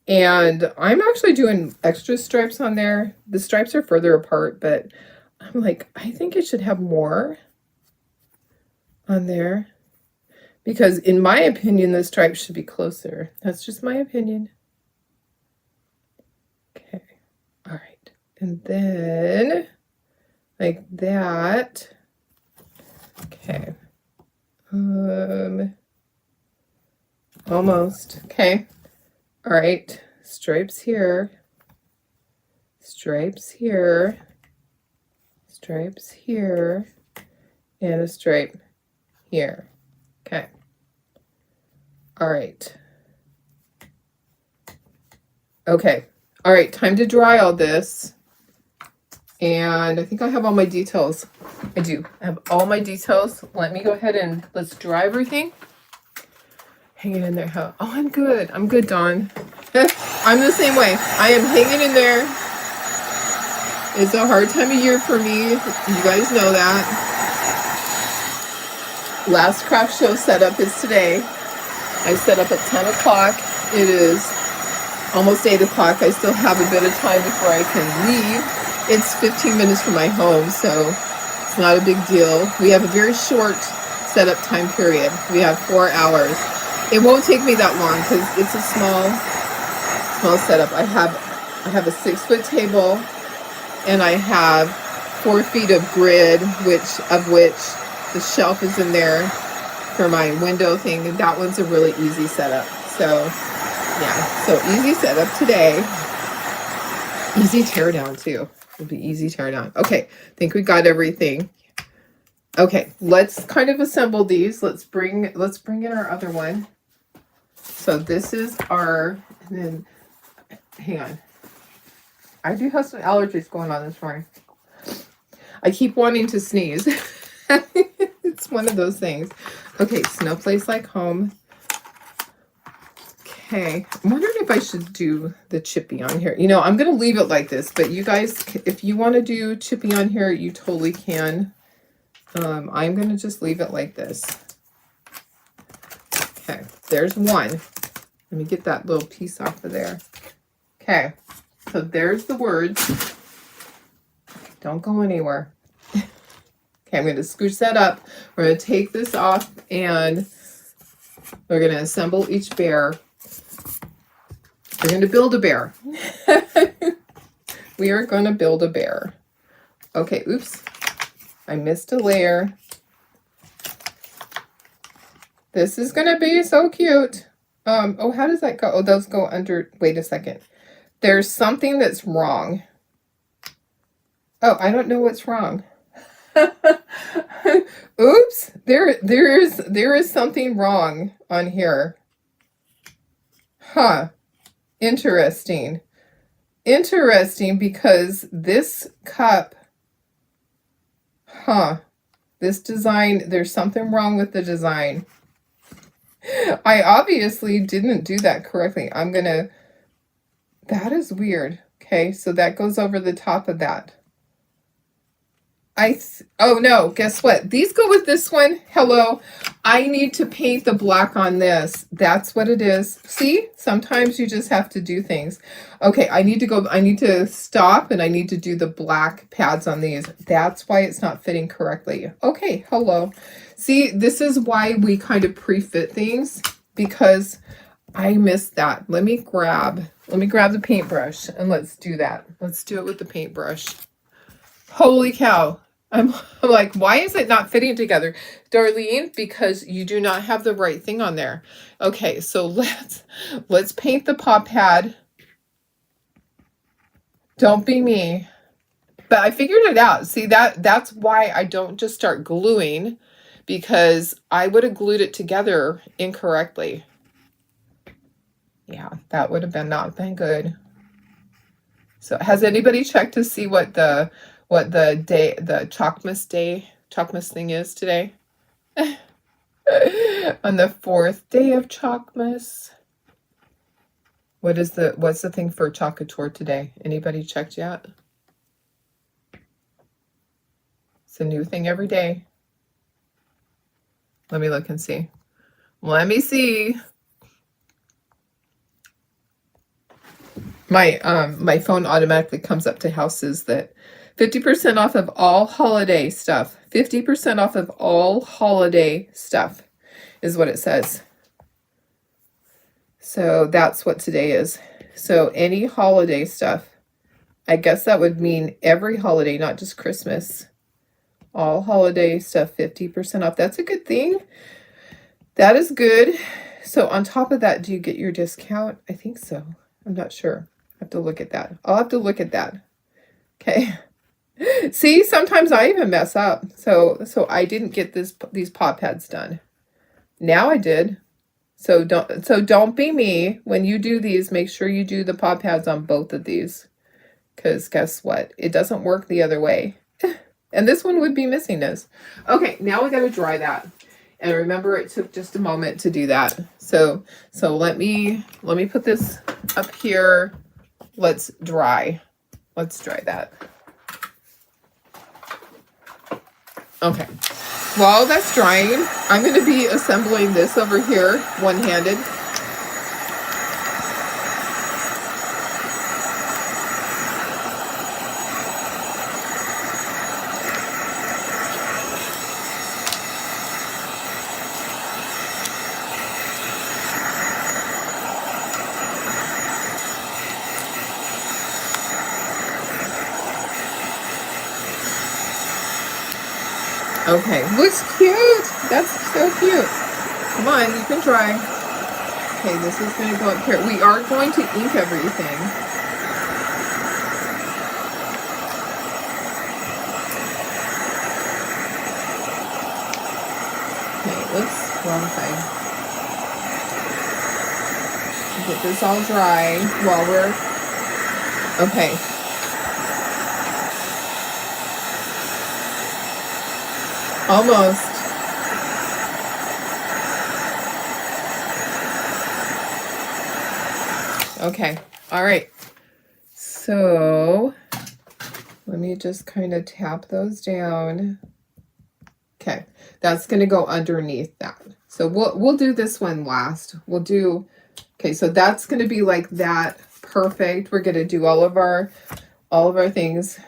And I'm actually doing extra stripes on there. The stripes are further apart, but I'm like, I think it should have more on there. Because in my opinion, the stripes should be closer. That's just my opinion. Okay. All right. And then like that. Okay. Almost. Okay. All right. Stripes here. Stripes here. Stripes here. And a stripe here. Okay. All right. Okay. All right. Time to dry all this. And I think I have all my details. I do. I have all my details. Let me go ahead and let's dry everything. Hang it in there. Oh, I'm good. I'm good, Dawn. I'm the same way. I am hanging in there. It's a hard time of year for me. You guys know that. Last craft show setup is today. I set up at 10 o'clock. It is almost 8 o'clock. I still have a bit of time before I can leave. It's 15 minutes from my home, so it's not a big deal. We have a very short setup time period. We have 4 hours. It won't take me that long because it's a small setup. I have a 6-foot table, and I have 4 feet of grid, which the shelf is in there for my window thing. And that one's a really easy setup. So yeah, so easy setup today. Easy tear down too. It'll be easy tear down. Okay, I think we got everything. Okay, let's kind of assemble these. Let's bring in our other one. So this is our, and then, hang on. I do have some allergies going on this morning. I keep wanting to sneeze. It's one of those things. Okay, Snowplace Like Home. Okay, I'm wondering if I should do the chippy on here. You know, I'm going to leave it like this, but you guys, if you want to do chippy on here, you totally can. I'm going to just leave it like this. Okay, there's one. Let me get that little piece off of there. Okay, so there's the words. Don't go anywhere. Okay, I'm going to scooch that up. We're going to take this off, and we're going to assemble each bear. We're going to build a bear. We are going to build a bear. Okay, oops. I missed a layer. This is going to be so cute. Oh, how does that go? Oh, those go under. Wait a second. There's something that's wrong. Oh, I don't know what's wrong. Oops. There is something wrong on here. Huh. Interesting. Interesting, because this cup, this design, there's something wrong with the design. I obviously didn't do that correctly. That is weird. Okay, so that goes over the top of that. Oh no, guess what? These go with this one. Hello. I need to paint the black on this. That's what it is. See? Sometimes you just have to do things. Okay, I need to stop, and I need to do the black pads on these. That's why it's not fitting correctly. Okay, hello. See, this is why we kind of pre-fit things, because I missed that. Let me grab the paintbrush, and let's do that. Let's do it with the paintbrush. Holy cow. I'm like, why is it not fitting together? Darlene, because you do not have the right thing on there. Okay, so let's paint the paw pad. Don't be me. But I figured it out. See, that's why I don't just start gluing, because I would have glued it together incorrectly. Yeah, that would have been not been good. So has anybody checked to see what the day, the Chalkmas thing is today? On the 4th day of Chalkmas. What's the thing for Chocator today? Anybody checked yet? It's a new thing every day. Let me look and see. Let me see. My phone automatically comes up to houses that 50% off of all holiday stuff. 50% off of all holiday stuff is what it says. So that's what today is. So any holiday stuff. I guess that would mean every holiday, not just Christmas. All holiday stuff, 50% off. That's a good thing. That is good. So on top of that, do you get your discount? I think so. I'm not sure. I have to look at that. I'll have to look at that. Okay. See, sometimes I even mess up. So I didn't get these pop pads done. Now I did. So don't be me. When you do these, make sure you do the pop pads on both of these. Because guess what? It doesn't work the other way. And this one would be missing this. Okay, now we got to dry that. And remember, it took just a moment to do that. So let me put this up here. Let's dry that. Okay. While that's drying, I'm going to be assembling this over here, one-handed. Okay, looks cute. That's so cute. Come on, you can try. Okay, this is going to go up here. We are going to ink everything. Okay, oops, wrong side. Get this all dry while we're... Okay. Almost. Okay. All right. So let me just kind of tap those down. Okay. That's going to go underneath that. So we'll do this one last. We'll do... Okay, so that's going to be like that. Perfect. We're going to do all of our things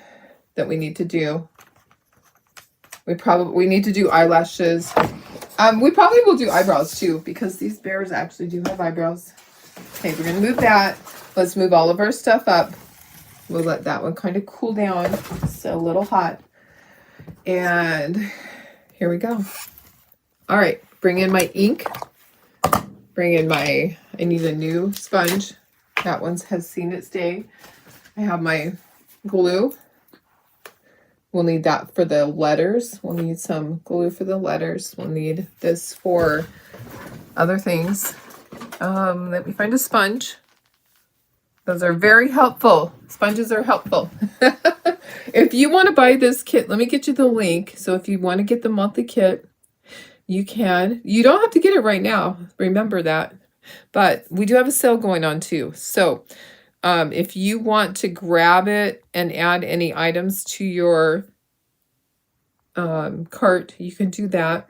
that we need to do. We need to do eyelashes. We probably will do eyebrows too, because these bears actually do have eyebrows. Okay, we're gonna move that. Let's move all of our stuff up. We'll let that one kind of cool down. It's a little hot. And here we go. All right, bring in my ink. Bring in I need a new sponge. That one has seen its day. I have my glue. We'll need that for the letters. We'll need some glue for the letters. We'll need this for other things. Let me find a sponge. Those are very helpful. Sponges are helpful. If you want to buy this kit, let me get you the link. So if you want to get the monthly kit, you can. You don't have to get it right now. Remember that. But we do have a sale going on too. So if you want to grab it and add any items to your cart, you can do that.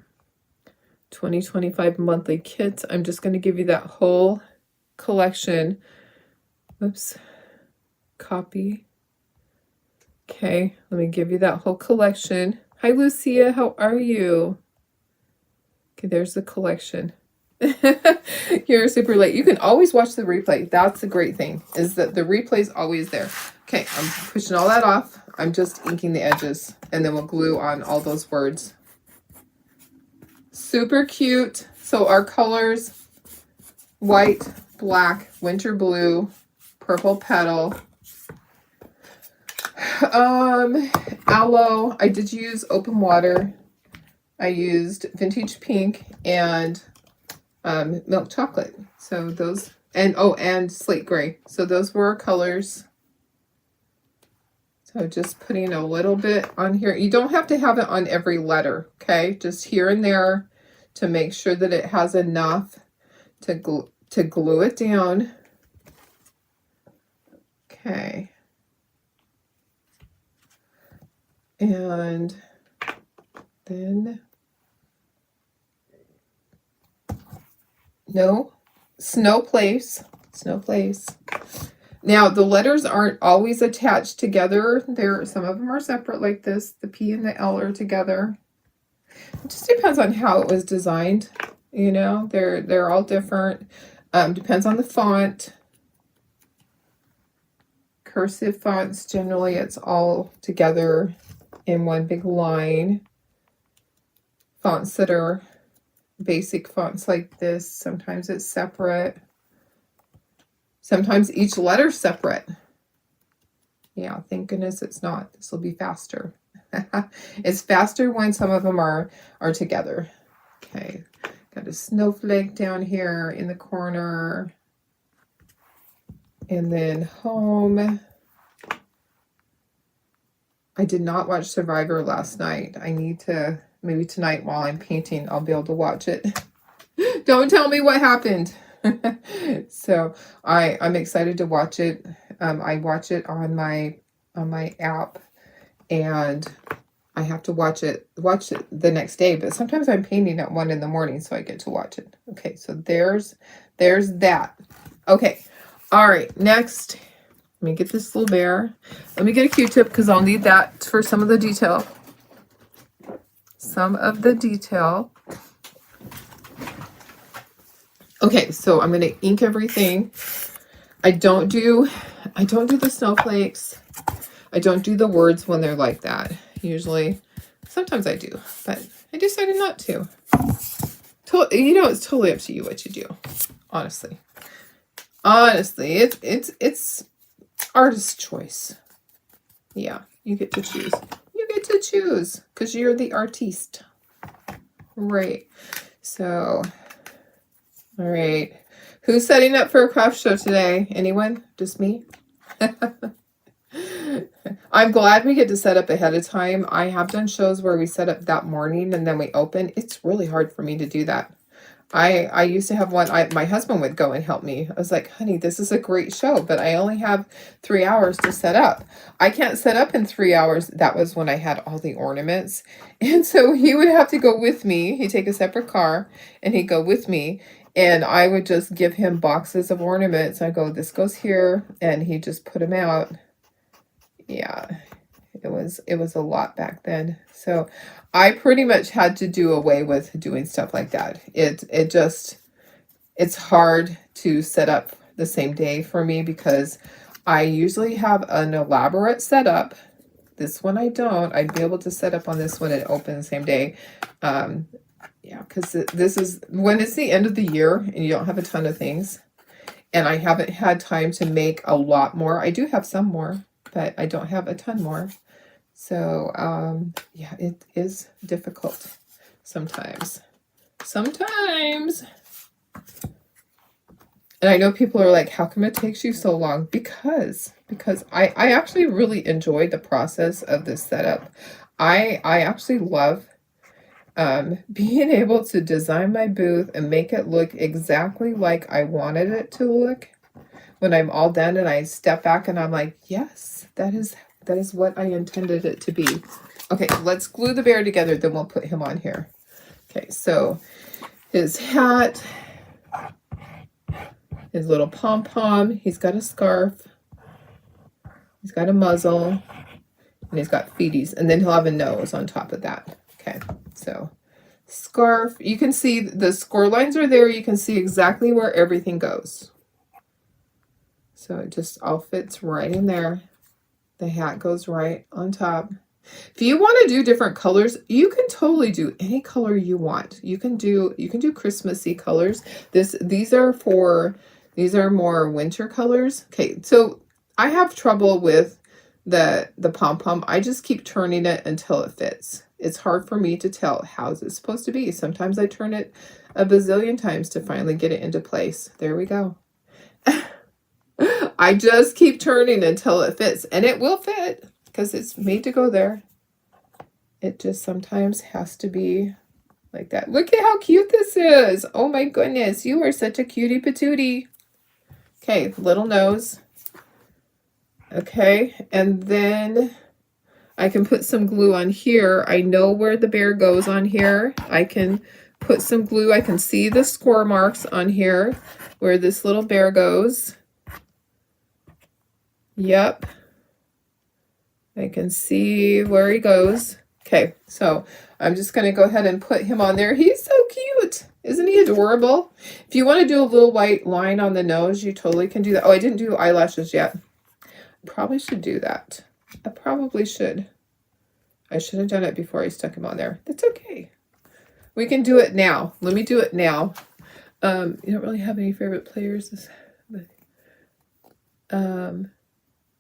2025 monthly kits. I'm just going to give you that whole collection. Oops. Copy. Okay, let me give you that whole collection. Hi, Lucia. How are you? Okay, there's the collection. You're super late. You can always watch the replay. That's the great thing, is that the replay is always there. Okay, I'm pushing all that off. I'm just inking the edges, and then we'll glue on all those words. Super cute. So our colors: white, black, winter blue, purple petal, aloe. I did use open water. I used Vintage Pink and Milk Chocolate. So those, and oh, and Slate Gray. So those were our colors. So just putting a little bit on here. You don't have to have it on every letter, okay? Just here and there to make sure that it has enough to glue it down. Okay. And then, no, Snow Place. Snow Place. Now, the letters aren't always attached together. Some of them are separate like this. The P and the L are together. It just depends on how it was designed. You know, they're all different. Depends on the font. Cursive fonts, generally it's all together in one big line. Fonts that are basic fonts like this, sometimes it's separate. Sometimes each letter's separate. Yeah, thank goodness it's not. This will be faster. It's faster when some of them are together. Okay, got a snowflake down here in the corner. And then home. I did not watch Survivor last night. I need to, maybe tonight while I'm painting, I'll be able to watch it. Don't tell me what happened. So I'm excited to watch it. I watch it on my app, and I have to watch it the next day, but sometimes I'm painting at 1 in the morning, so I get to watch it. Okay, so there's that. Okay, all right, next, let me get this little bear. Let me get a Q-tip because I'll need that for some of the detail. Some of the detail. Okay, so I'm going to ink everything. I don't do the snowflakes. I don't do the words when they're like that. Usually, sometimes I do, but I decided not to. You know, it's totally up to you what you do. Honestly, it's artist's choice. Yeah, you get to choose. You get to choose because you're the artiste, right? So. All right. Who's setting up for a craft show today? Anyone? Just me? I'm glad we get to set up ahead of time. I have done shows where we set up that morning and then we open. It's really hard for me to do that. I used to have one, my husband would go and help me. I was like, honey, this is a great show, but I only have 3 hours to set up. I can't set up in 3 hours. That was when I had all the ornaments. And so he would have to go with me. He'd take a separate car and he'd go with me. And I would just give him boxes of ornaments. I go, this goes here. And he just put them out. Yeah, it was a lot back then. So I pretty much had to do away with doing stuff like that. It's hard to set up the same day for me because I usually have an elaborate setup. This one I don't. I'd be able to set up on this one and open the same day. Yeah, because this is when it's the end of the year and you don't have a ton of things. And I haven't had time to make a lot more. I do have some more, but I don't have a ton more. So, yeah, it is difficult sometimes. Sometimes. And I know people are like, how come it takes you so long? Because I actually really enjoy the process of this setup. I actually love being able to design my booth and make it look exactly like I wanted it to look when I'm all done and I step back and I'm like, yes, that is what I intended it to be. Okay, let's glue the bear together, then we'll put him on here. Okay, so his hat, his little pom-pom, he's got a scarf, he's got a muzzle, and he's got feeties, and then he'll have a nose on top of that. Okay, so scarf, you can see the score lines are there. You can see exactly where everything goes. So it just all fits right in there. The hat goes right on top. If you want to do different colors, you can totally do any color you want. You can do Christmassy colors. These are more winter colors. Okay, so I have trouble with the pom-pom. I just keep turning it until it fits. It's hard for me to tell. How's it supposed to be? Sometimes I turn it a bazillion times to finally get it into place. There we go. I just keep turning until it fits, and it will fit because it's made to go there. It just sometimes has to be like that. Look at how cute this is. Oh my goodness, you are such a cutie patootie. Okay, little nose. Okay, and then I can put some glue on here. I know where the bear goes on here. I can put some glue. I can see the score marks on here where this little bear goes. Yep. I can see where he goes. Okay, so I'm just going to go ahead and put him on there. He's so cute. Isn't he adorable? If you want to do a little white line on the nose, you totally can do that. Oh, I didn't do eyelashes yet. Probably should do that. I probably should. I should have done it before I stuck him on there. That's okay. We can do it now. Let me do it now. You don't really have any favorite players.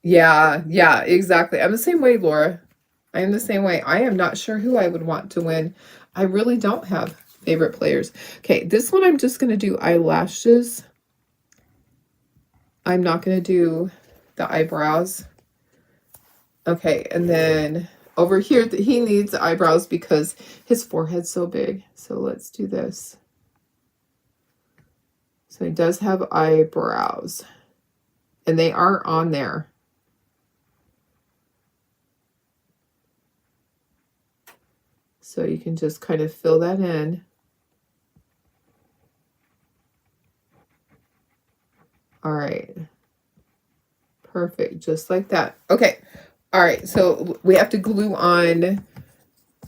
Yeah, exactly. I'm the same way, Laura. I am the same way. I am not sure who I would want to win. I really don't have favorite players. Okay, this one I'm just going to do eyelashes. I'm not going to do the eyebrows. Okay, and then over here, he needs the eyebrows because his forehead's so big. So let's do this. So he does have eyebrows. And they are on there. So you can just kind of fill that in. All right. Perfect. Just like that. Okay. All right. So we have to glue on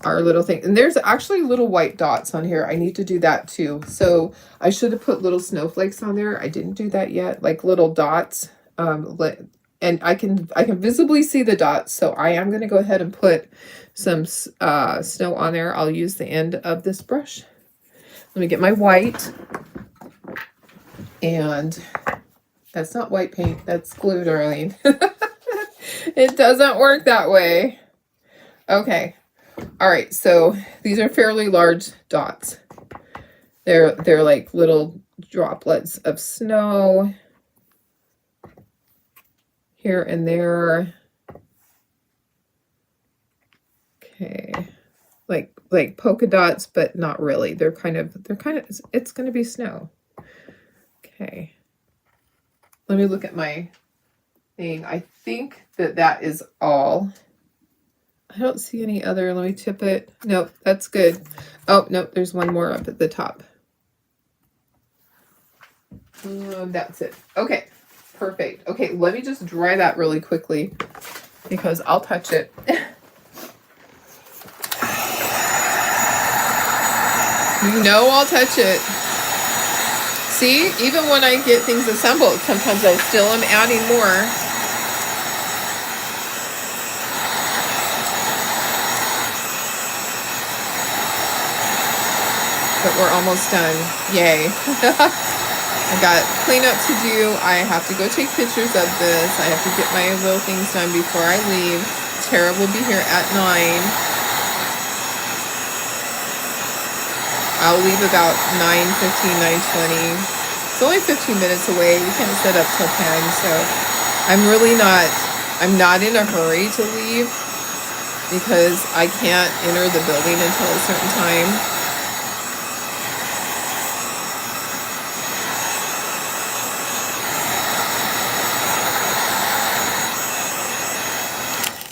our little thing. And there's actually little white dots on here. I need to do that too. So I should have put little snowflakes on there. I didn't do that yet. Like little dots. And I can visibly see the dots. So I am going to go ahead and put some snow on there. I'll use the end of this brush. Let me get my white. And that's not white paint. That's glue, darling. It doesn't work that way. Okay. All right. So these are fairly large dots. They're like little droplets of snow here and there. Okay. Like polka dots, but not really. They're kind of, it's going to be snow. Okay. Let me look at my thing. I think that is all. I don't see any other. Let me tip it. Nope, that's good. Oh, nope, there's one more up at the top. That's it. Okay, perfect. Okay, let me just dry that really quickly because I'll touch it. You know I'll touch it. See, even when I get things assembled, sometimes I still am adding more. But we're almost done. Yay. I got cleanup to do. I have to go take pictures of this. I have to get my little things done before I leave. Tara will be here at 9. I'll leave about 9:15, 9:20. It's only 15 minutes away. We can't set up till 10, so I'm not in a hurry to leave because I can't enter the building until a certain time.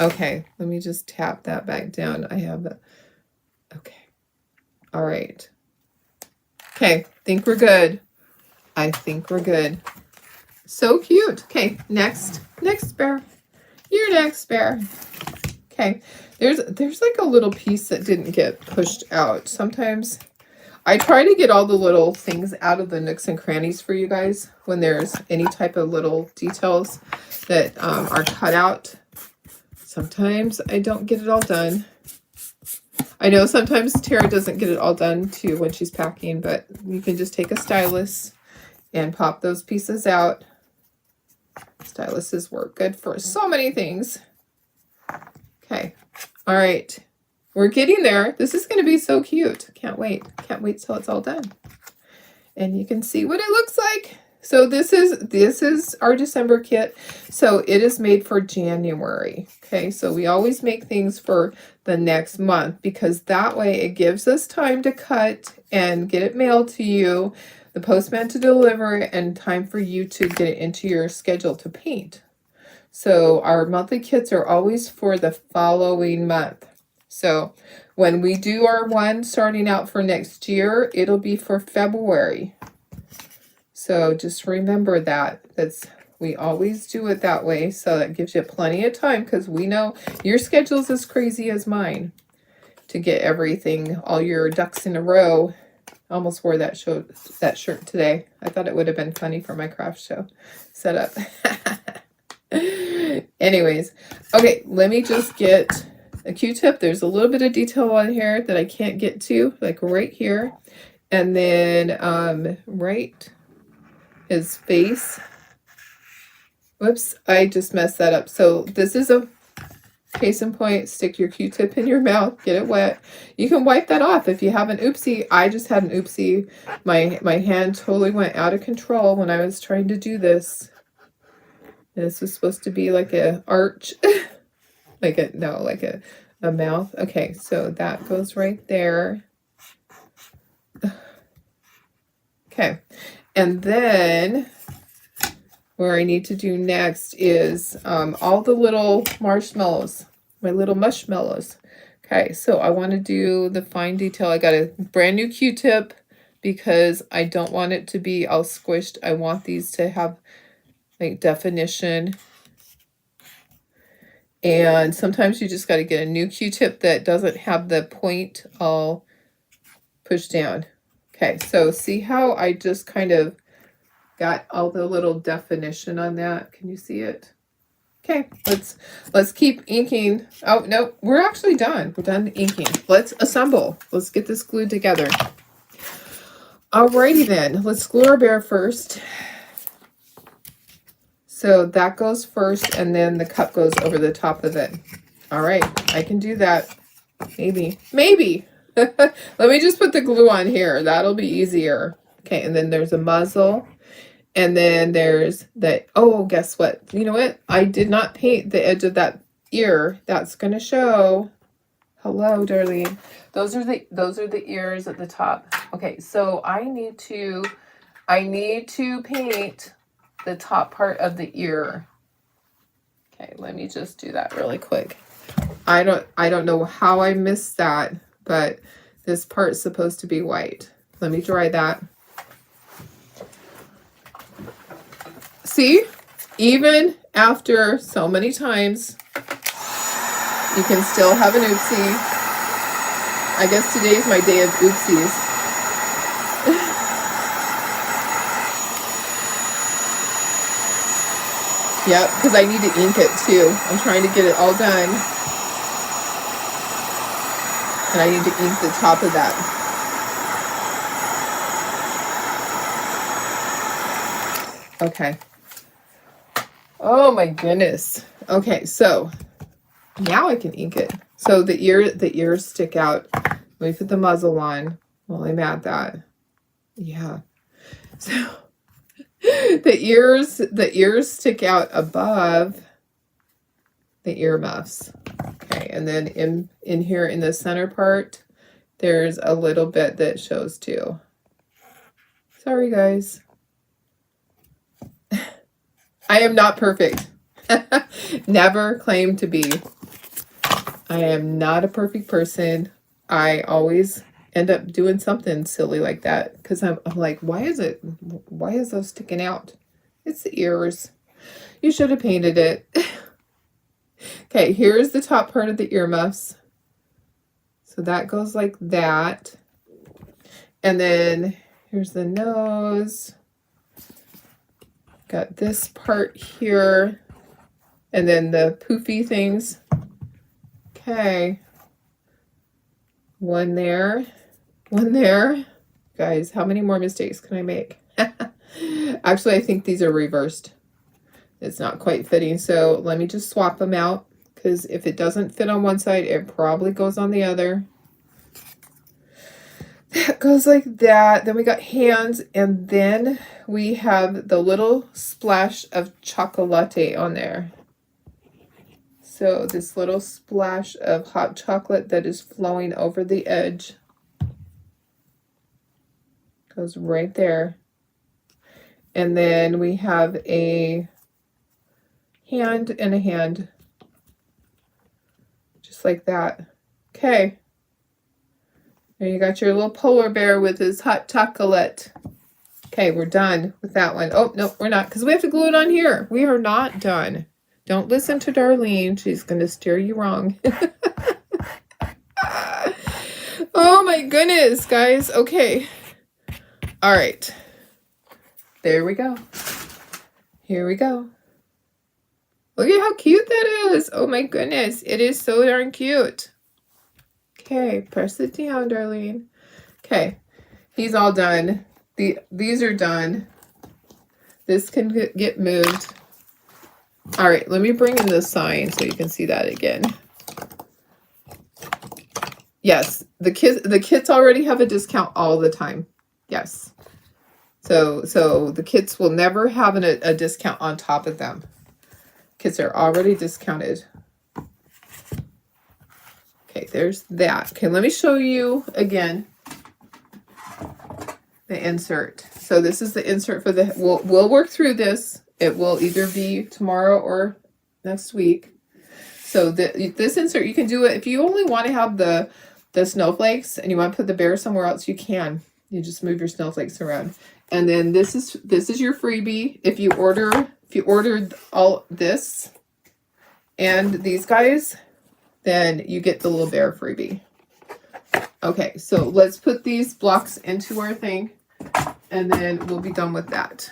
Okay, let me just tap that back down. I have it. Okay. All right. Okay, think we're good. I think we're good. So cute. Okay, next bear. You're next, bear. Okay, there's like a little piece that didn't get pushed out. Sometimes I try to get all the little things out of the nooks and crannies for you guys when there's any type of little details that are cut out. Sometimes I don't get it all done. I know sometimes Tara doesn't get it all done too when she's packing, but you can just take a stylus and pop those pieces out. Styluses work good for so many things. Okay. All right. We're getting there. This is going to be so cute. Can't wait. Can't wait till it's all done. And you can see what it looks like. So this is our December kit. So it is made for January. Okay, so we always make things for the next month because that way it gives us time to cut and get it mailed to you, the postman to deliver it, and time for you to get it into your schedule to paint. So our monthly kits are always for the following month. So when we do our one starting out for next year, it'll be for February. So just remember that. We always do it that way. So that gives you plenty of time because we know your schedule's as crazy as mine to get everything, all your ducks in a row. I almost wore that shirt today. I thought it would have been funny for my craft show setup. Anyways, okay, let me just get a Q-tip. There's a little bit of detail on here that I can't get to, like right here. And then right his face. Whoops, I just messed that up. So this is a case in point. Stick your Q-tip in your mouth, get it wet. You can wipe that off if you have an oopsie. I just had an oopsie. My hand totally went out of control when I was trying to do this. And this was supposed to be like a arch, like a mouth. Okay, so that goes right there. Okay, and then where I need to do next is all the little marshmallows, my little mushmallows. Okay, so I want to do the fine detail. I got a brand new Q-tip because I don't want it to be all squished. I want these to have like definition. And sometimes you just got to get a new Q-tip that doesn't have the point all pushed down. Okay, so see how I just kind of got all the little definition on that? Can you see it? Okay, let's keep inking. Oh, no, we're actually done. We're done inking. Let's assemble. Let's get this glued together. Alrighty then, let's glue our bear first. So that goes first, and then the cup goes over the top of it. All right, I can do that. Maybe. Let me just put the glue on here. That'll be easier. Okay, and then there's a muzzle. And then there's that. Oh, guess what? You know what? I did not paint the edge of that ear. That's going to show. Hello, Darlene. Those are the ears at the top. Okay, so I need to paint the top part of the ear. Okay, let me just do that really quick. I don't know how I missed that, but this part's supposed to be white. Let me dry that. See, even after so many times, you can still have an oopsie. I guess today is my day of oopsies. Yep, because I need to ink it too. I'm trying to get it all done. And I need to ink the top of that. Okay. Oh my goodness. Okay, so now I can ink it. So the ears stick out. Let me put the muzzle on while I'm at that. Yeah. So the ears stick out above the earmuffs. Okay, and then in here in the center part, there's a little bit that shows too. Sorry, guys. I am not perfect. Never claim to be. I am not a perfect person. I always end up doing something silly like that because I'm like, why is those sticking out? It's the ears. You should have painted it. Okay, here's the top part of the earmuffs. So that goes like that. And then here's the nose. Got this part here. And then the poofy things. Okay. One there. One there. Guys, how many more mistakes can I make? Actually, I think these are reversed. It's not quite fitting. So let me just swap them out because if it doesn't fit on one side, it probably goes on the other. That goes like that. Then we got hands, and then we have the little splash of chocolate on there. So this little splash of hot chocolate that is flowing over the edge goes right there. And then we have a hand and a hand, just like that. Okay. There you got your little polar bear with his hot chocolate. Okay, we're done with that one. Oh, no, we're not, because we have to glue it on here. We are not done. Don't listen to Darlene. She's going to steer you wrong. Oh, my goodness, guys. Okay. All right. There we go. Here we go. Look at how cute that is. Oh, my goodness. It is so darn cute. Okay, press it down, Darlene. Okay, he's all done. These are done. This can get moved. All right, let me bring in the sign so you can see that again. Yes, the kits already have a discount all the time. Yes. So the kits will never have a discount on top of them. Kits are already discounted. Okay, there's that. Okay, let me show you again the insert. So this is the insert for the, we'll work through this. It will either be tomorrow or next week. So this insert, you can do it if you only want to have the snowflakes and you want to put the bear somewhere else, you can. You just move your snowflakes around. And then this is your freebie. If you ordered all this and these guys, then you get the little bear freebie. Okay, so let's put these blocks into our thing, and then we'll be done with that.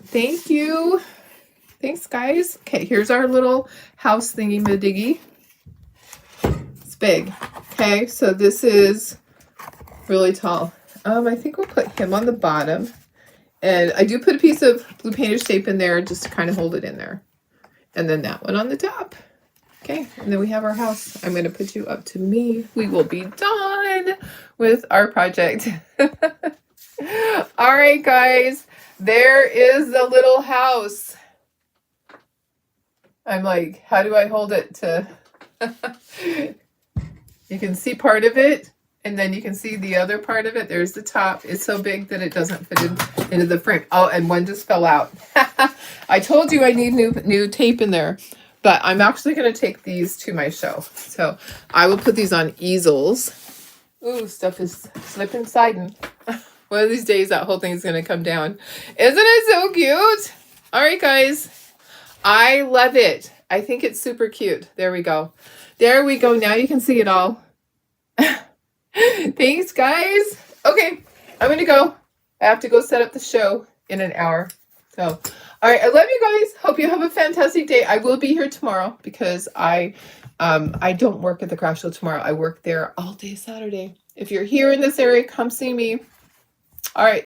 Thank you. Thanks, guys. Okay, here's our little house thingy-ma-diggy. It's big. Okay, so this is really tall. I think we'll put him on the bottom. And I do put a piece of blue painter's tape in there just to kind of hold it in there. And then that one on the top. Okay, and then we have our house. I'm going to put you up to me. We will be done with our project. All right, guys. There is the little house. I'm like, how do I hold it to... You can see part of it, and then you can see the other part of it. There's the top. It's so big that it doesn't fit into the frame. Oh, and one just fell out. I told you I need new tape in there, but I'm actually going to take these to my show. So I will put these on easels. Ooh, stuff is slipping, sliding. One of these days, that whole thing is going to come down. Isn't it so cute? All right, guys. I love it. I think it's super cute. There we go. There we go. Now you can see it all. Thanks, guys. Okay, I'm going to go. I have to go set up the show in an hour. So, all right. I love you guys. Hope you have a fantastic day. I will be here tomorrow because I don't work at the craft show tomorrow. I work there all day Saturday. If you're here in this area, come see me. All right.